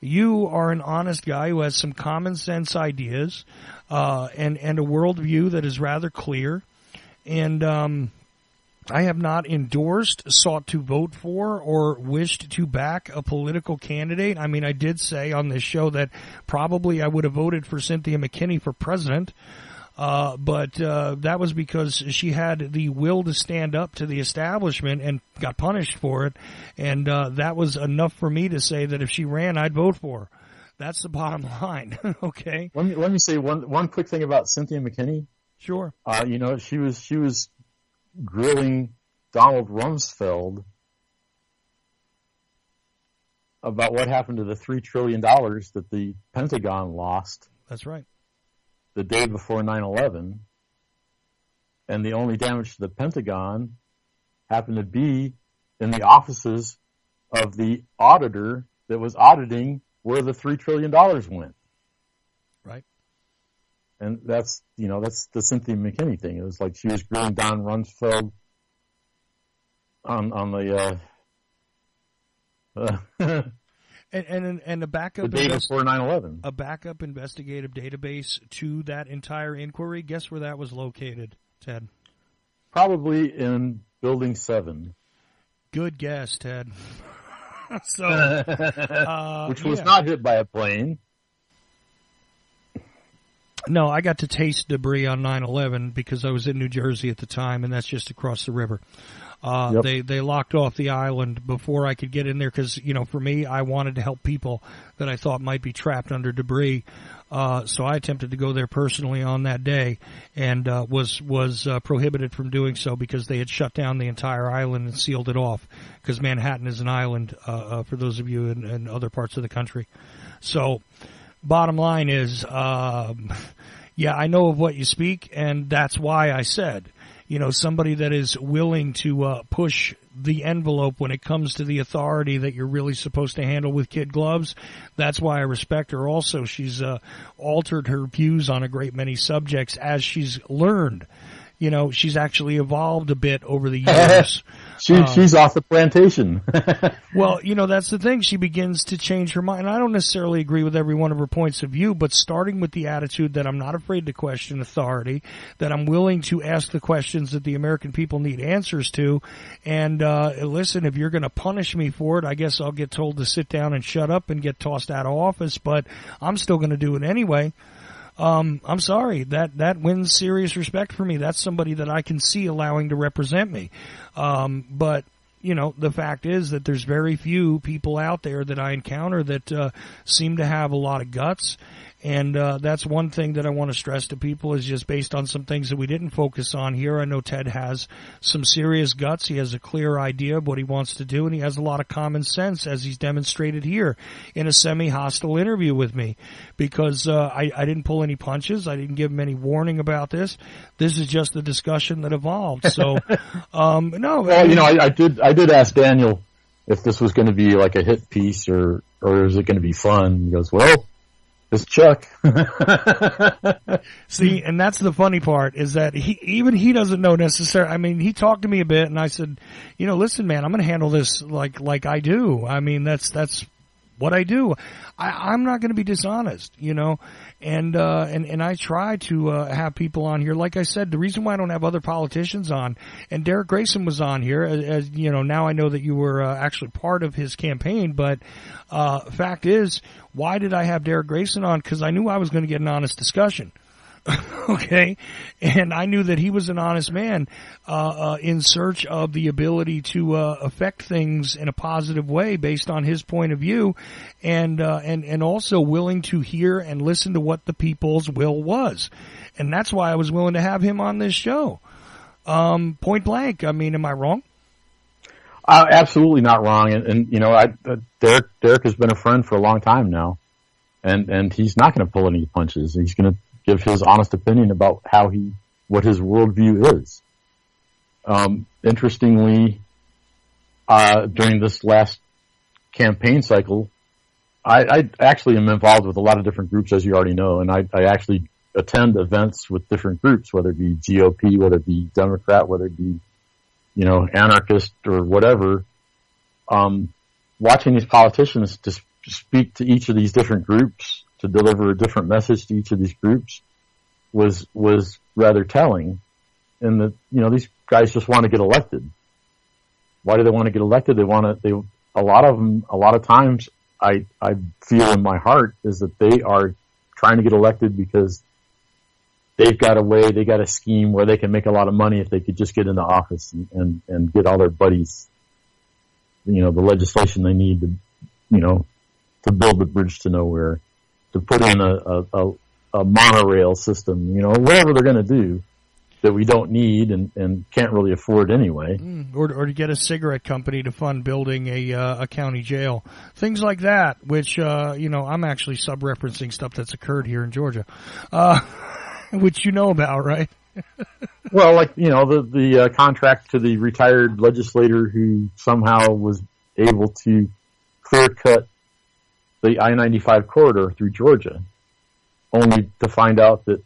you are an honest guy who has some common sense ideas and a worldview that is rather clear. And I have not endorsed, sought to vote for, or wished to back a political candidate. I mean, I did say on this show that probably I would have voted for Cynthia McKinney for president. But that was because she had the will to stand up to the establishment and got punished for it. And that was enough for me to say that if she ran, I'd vote for her. That's the bottom line. Okay. Let me say one quick thing about Cynthia McKinney. Sure. She was grilling Donald Rumsfeld about what happened to the $3 trillion that the Pentagon lost. That's right. The day before 9/11, and the only damage to the Pentagon happened to be in the offices of the auditor that was auditing where the $3 trillion went. Right. And that's the Cynthia McKinney thing. It was like she was grilling Don Rumsfeld on the and a backup the day before 9/11. A backup investigative database to that entire inquiry. Guess where that was located, Ted? Probably in Building 7. Good guess, Ted. So, which was not hit by a plane. No, I got to taste debris on 9/11 because I was in New Jersey at the time, and that's just across the river. Yep. They locked off the island before I could get in there because, for me, I wanted to help people that I thought might be trapped under debris. So I attempted to go there personally on that day and was prohibited from doing so because they had shut down the entire island and sealed it off because Manhattan is an island for those of you in other parts of the country. So bottom line is, yeah, I know of what you speak, and that's why I said, somebody that is willing to push the envelope when it comes to the authority that you're really supposed to handle with kid gloves. That's why I respect her also. She's altered her views on a great many subjects as she's learned. She's actually evolved a bit over the years. She's off the plantation. Well, that's the thing. She begins to change her mind. And I don't necessarily agree with every one of her points of view, but starting with the attitude that I'm not afraid to question authority, that I'm willing to ask the questions that the American people need answers to. And listen, if you're going to punish me for it, I guess I'll get told to sit down and shut up and get tossed out of office, but I'm still going to do it anyway. I'm sorry, that wins serious respect for me. That's somebody that I can see allowing to represent me. But, the fact is that there's very few people out there that I encounter that seem to have a lot of guts. And that's one thing that I want to stress to people is just based on some things that we didn't focus on here. I know Ted has some serious guts. He has a clear idea of what he wants to do, and he has a lot of common sense, as he's demonstrated here in a semi-hostile interview with me. Because I didn't pull any punches. I didn't give him any warning about this. This is just the discussion that evolved. So, no. Well, I did ask Daniel if this was going to be like a hit piece or is it going to be fun. He goes, well, it's Chuck. See, and that's the funny part is that he doesn't know necessarily. I mean, he talked to me a bit, and I said, listen, man, I'm going to handle this like I do. I mean, that's what I do. I'm not going to be dishonest, and I try to have people on here. Like I said, the reason why I don't have other politicians on, and Derrick Grayson was on here, as now I know that you were actually part of his campaign, but fact is, why did I have Derrick Grayson on? Because I knew I was going to get an honest discussion. Okay, and I knew that he was an honest man in search of the ability to affect things in a positive way based on his point of view, and also willing to hear and listen to what the people's will was, and that's why I was willing to have him on this show. Point blank. I mean, am I wrong? Absolutely not wrong, and Derrick has been a friend for a long time now, and he's not going to pull any punches. He's going to give his honest opinion about what his worldview is. Interestingly, during this last campaign cycle, I actually am involved with a lot of different groups, as you already know, and I actually attend events with different groups, whether it be GOP, whether it be Democrat, whether it be, anarchist or whatever. Watching these politicians to speak to each of these different groups, to deliver a different message to each of these groups was rather telling. And these guys just want to get elected. Why do they want to get elected? A lot of times I feel in my heart is that they are trying to get elected because they've got a scheme where they can make a lot of money if they could just get into office and get all their buddies, the legislation they need to build the bridge to nowhere, to put in a monorail system, whatever they're going to do that we don't need and can't really afford anyway. Or to get a cigarette company to fund building a county jail. Things like that, which, I'm actually sub-referencing stuff that's occurred here in Georgia, which you know about, right? Well, the contract to the retired legislator who somehow was able to clear cut the I-95 corridor through Georgia, only to find out that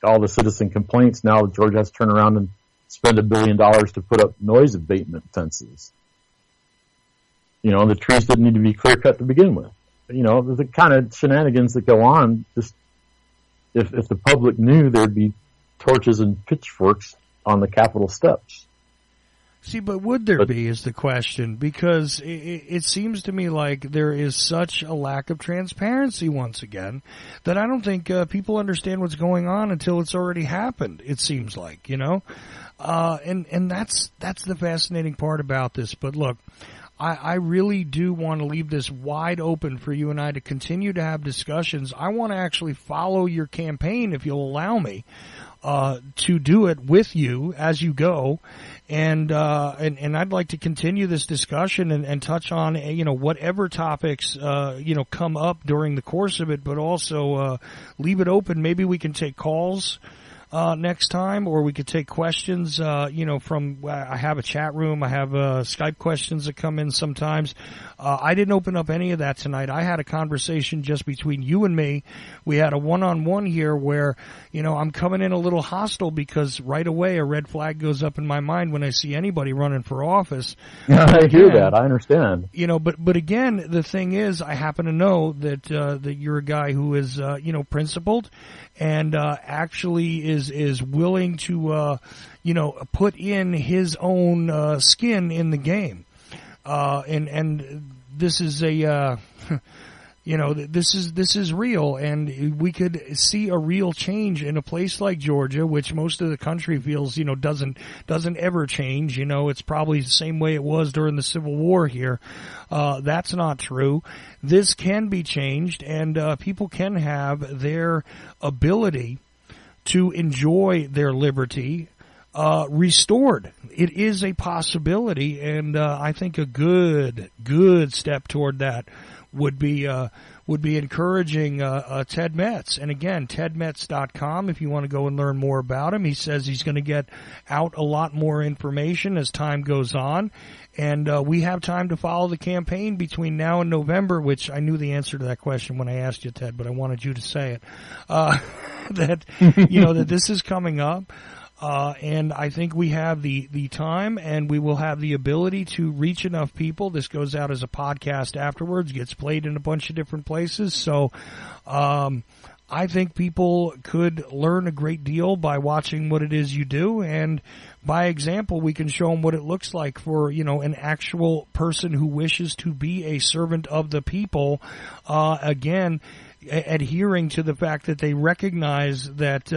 all the citizen complaints, now Georgia has to turn around and spend $1 billion to put up noise abatement fences. The trees didn't need to be clear cut to begin with. The kind of shenanigans that go on, just if the public knew, there'd be torches and pitchforks on the Capitol steps. See, but would there be is the question, because it seems to me like there is such a lack of transparency once again that I don't think people understand what's going on until it's already happened, it seems like, and that's the fascinating part about this. But look, I really do want to leave this wide open for you and I to continue to have discussions. I want to actually follow your campaign, if you'll allow me, to do it with you as you go. And I'd like to continue this discussion and touch on, whatever topics, come up during the course of it, but also, leave it open. Maybe we can take calls, next time, or we could take questions, from, I have a chat room, I have, Skype questions that come in sometimes. I didn't open up any of that tonight. I had a conversation just between you and me. We had a one-on-one here where, I'm coming in a little hostile because right away a red flag goes up in my mind when I see anybody running for office. I hear that. I understand. But again, the thing is, I happen to know that you're a guy who is, principled and, actually is willing to, put in his own, skin in the game. And this is a, this is real, and we could see a real change in a place like Georgia, which most of the country feels, doesn't ever change. It's probably the same way it was during the Civil War here. That's not true. This can be changed, and, people can have their ability to enjoy their liberty, restored. It is a possibility, and I think a good step toward that would be encouraging Ted Metz. And again, tedmetz.com if you want to go and learn more about him. He says he's going to get out a lot more information as time goes on. And we have time to follow the campaign between now and November, which I knew the answer to that question when I asked you, Ted, but I wanted you to say it. That this is coming up. And I think we have the time, and we will have the ability to reach enough people. This goes out as a podcast afterwards, gets played in a bunch of different places. So, I think people could learn a great deal by watching what it is you do, and by example, we can show them what it looks like for, an actual person who wishes to be a servant of the people. Again, adhering to the fact that they recognize that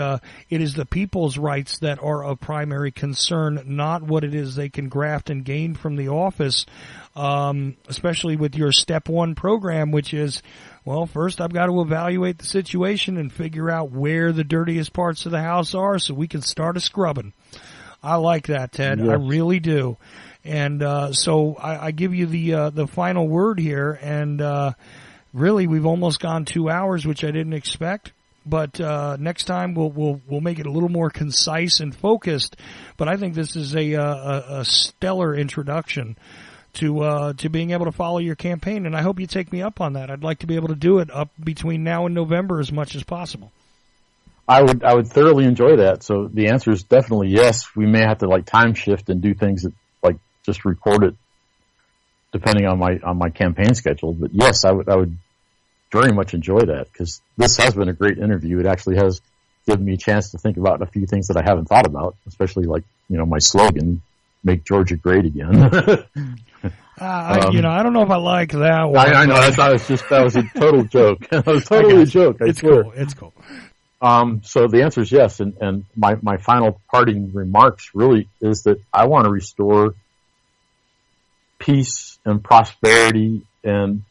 it is the people's rights that are of primary concern, not what it is they can graft and gain from the office, especially with your step one program, which is, well, first I've got to evaluate the situation and figure out where the dirtiest parts of the house are so we can start a scrubbing. I like that, Ted. Yes. I really do. And so I give you the final word here, and really, we've almost gone 2 hours, which I didn't expect. But next time we'll make it a little more concise and focused. But I think this is a stellar introduction to being able to follow your campaign. And I hope you take me up on that. I'd like to be able to do it up between now and November as much as possible. I would thoroughly enjoy that. So the answer is definitely yes. We may have to like time shift and do things that like just record it depending on my campaign schedule. But yes, I would very much enjoy that, because this has been a great interview. It actually has given me a chance to think about a few things that I haven't thought about, especially like, my slogan, "Make Georgia Great Again." I don't know if I like that one. I know that was a total joke. That was totally a joke. I swear. Cool. It's cool. So the answer is yes, and my final parting remarks really is that I want to restore peace and prosperity and,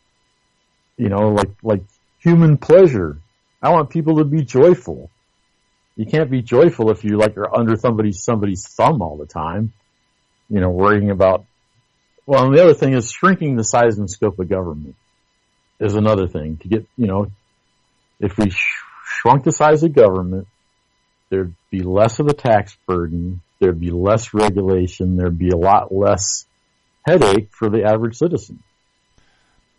like human pleasure. I want people to be joyful. You can't be joyful if you are under somebody's thumb all the time, worrying about. Well, and the other thing is shrinking the size and scope of government is another thing to get, if we shrunk the size of government, there'd be less of a tax burden, there'd be less regulation, there'd be a lot less headache for the average citizen.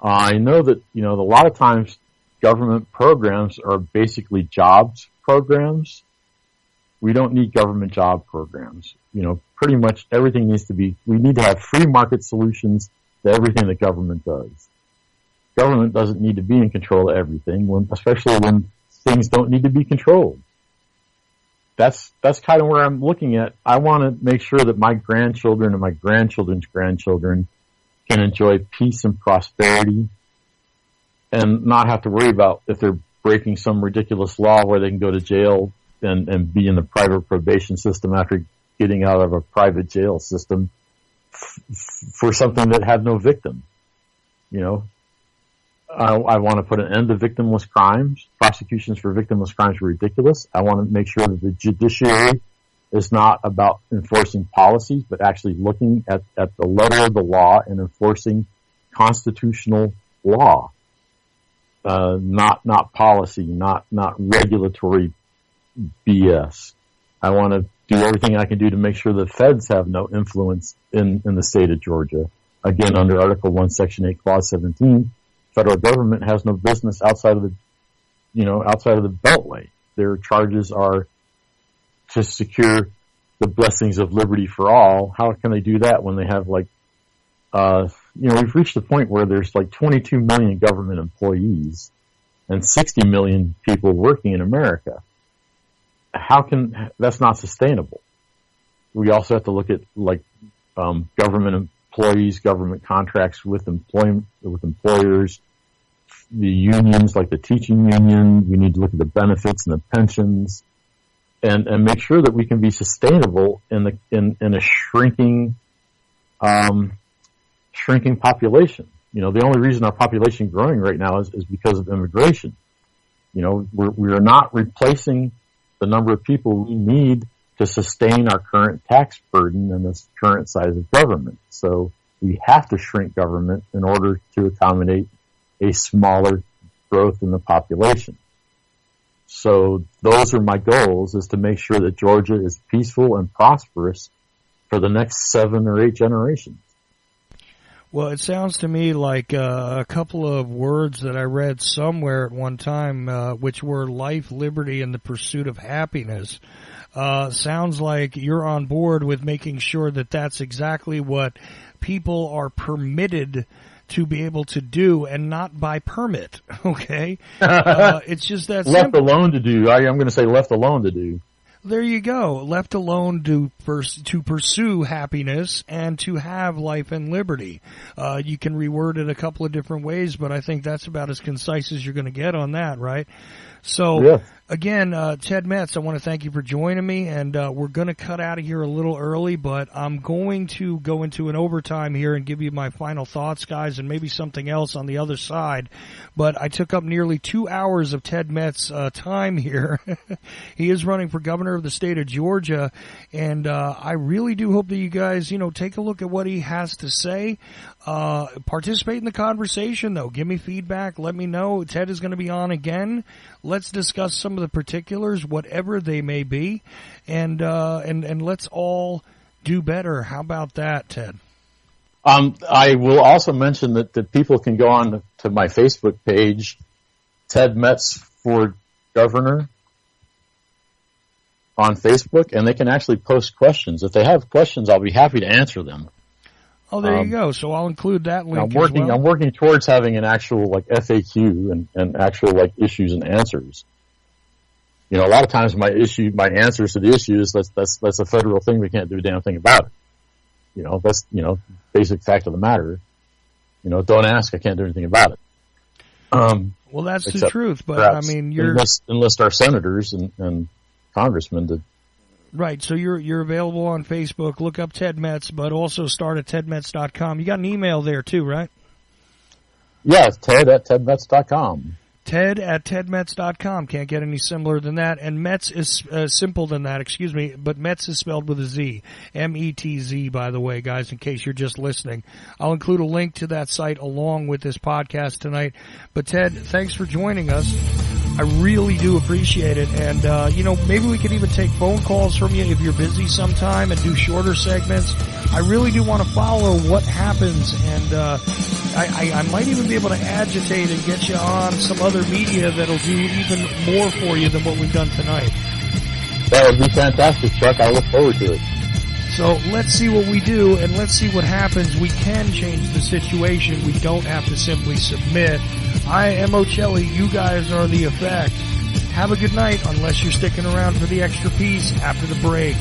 I know that, a lot of times government programs are basically jobs programs. We don't need government job programs. Pretty much everything we need to have free market solutions to everything that government does. Government doesn't need to be in control of everything, especially when things don't need to be controlled. That's kind of where I'm looking at. I want to make sure that my grandchildren and my grandchildren's grandchildren can enjoy peace and prosperity and not have to worry about if they're breaking some ridiculous law where they can go to jail and be in the private probation system after getting out of a private jail system for something that had no victim. I want to put an end to victimless crimes. Prosecutions for victimless crimes are ridiculous. I want to make sure that the judiciary is not about enforcing policies, but actually looking at the letter of the law and enforcing constitutional law. Not policy, not regulatory BS. I want to do everything I can do to make sure the feds have no influence in the state of Georgia. Again, under Article 1, Section 8, Clause 17, federal government has no business outside of the Beltway. Their charges are to secure the blessings of liberty for all. How can they do that when they have we've reached the point where there's 22 million government employees and 60 million people working in America. That's not sustainable. We also have to look at government employees, government contracts with employers, the unions, like the teaching union. We need to look at the benefits and the pensions, and make sure that we can be sustainable in a shrinking population. The only reason our population is growing right now is because of immigration. We are not replacing the number of people we need to sustain our current tax burden and this current size of government. So we have to shrink government in order to accommodate a smaller growth in the population. So those are my goals, is to make sure that Georgia is peaceful and prosperous for the next 7 or 8 generations. Well, it sounds to me like a couple of words that I read somewhere at one time, which were life, liberty, and the pursuit of happiness. Sounds like you're on board with making sure that that's exactly what people are permitted to be able to do, and not by permit. Okay, it's just that left alone to do. I'm going to say left alone to do. There you go. Left alone to pursue happiness and to have life and liberty. You can reword it a couple of different ways, but I think that's about as concise as you're going to get on that, right? So, yeah. Again, Ted Metz, I want to thank you for joining me, and we're going to cut out of here a little early, but I'm going to go into an overtime here and give you my final thoughts, guys, and maybe something else on the other side. But I took up nearly 2 hours of Ted Metz time here. He is running for governor of the state of Georgia, and I really do hope that you guys, take a look at what he has to say. Participate in the conversation, though. Give me feedback. Let me know. Ted is going to be on again. Let's discuss some of the particulars, whatever they may be, and let's all do better. How about that, Ted? I will also mention that people can go on to my Facebook page, Ted Metz for Governor, on Facebook, and they can actually post questions. If they have questions, I'll be happy to answer them. Oh, there you go. So I'll include that link as well. I'm working towards having an actual FAQ and actual issues and answers. A lot of times my answers to the issue is that's a federal thing. We can't do a damn thing about it. That's basic fact of the matter. Don't ask. I can't do anything about it. Well, that's the truth. But I mean, enlist our senators and congressmen to. Right, so you're available on Facebook. Look up Ted Metz, but also start at tedmetz.com. You got an email there too, right? Yeah, ted@tedmetz.com. Ted@tedmetz.com. Can't get any simpler than that. And Metz is simple than that, excuse me, but Metz is spelled with a Z. M-E-T-Z, by the way, guys, in case you're just listening. I'll include a link to that site along with this podcast tonight. But Ted, thanks for joining us. I really do appreciate it. And, maybe we could even take phone calls from you if you're busy sometime and do shorter segments. I really do want to follow what happens, and I might even be able to agitate and get you on some other media that'll do even more for you than what we've done tonight. That would be fantastic, Chuck. I look forward to it. So let's see what we do, and let's see what happens. We can change the situation. We don't have to simply submit. I am Ocelli. You guys are the effect. Have a good night, unless you're sticking around for the extra piece after the break.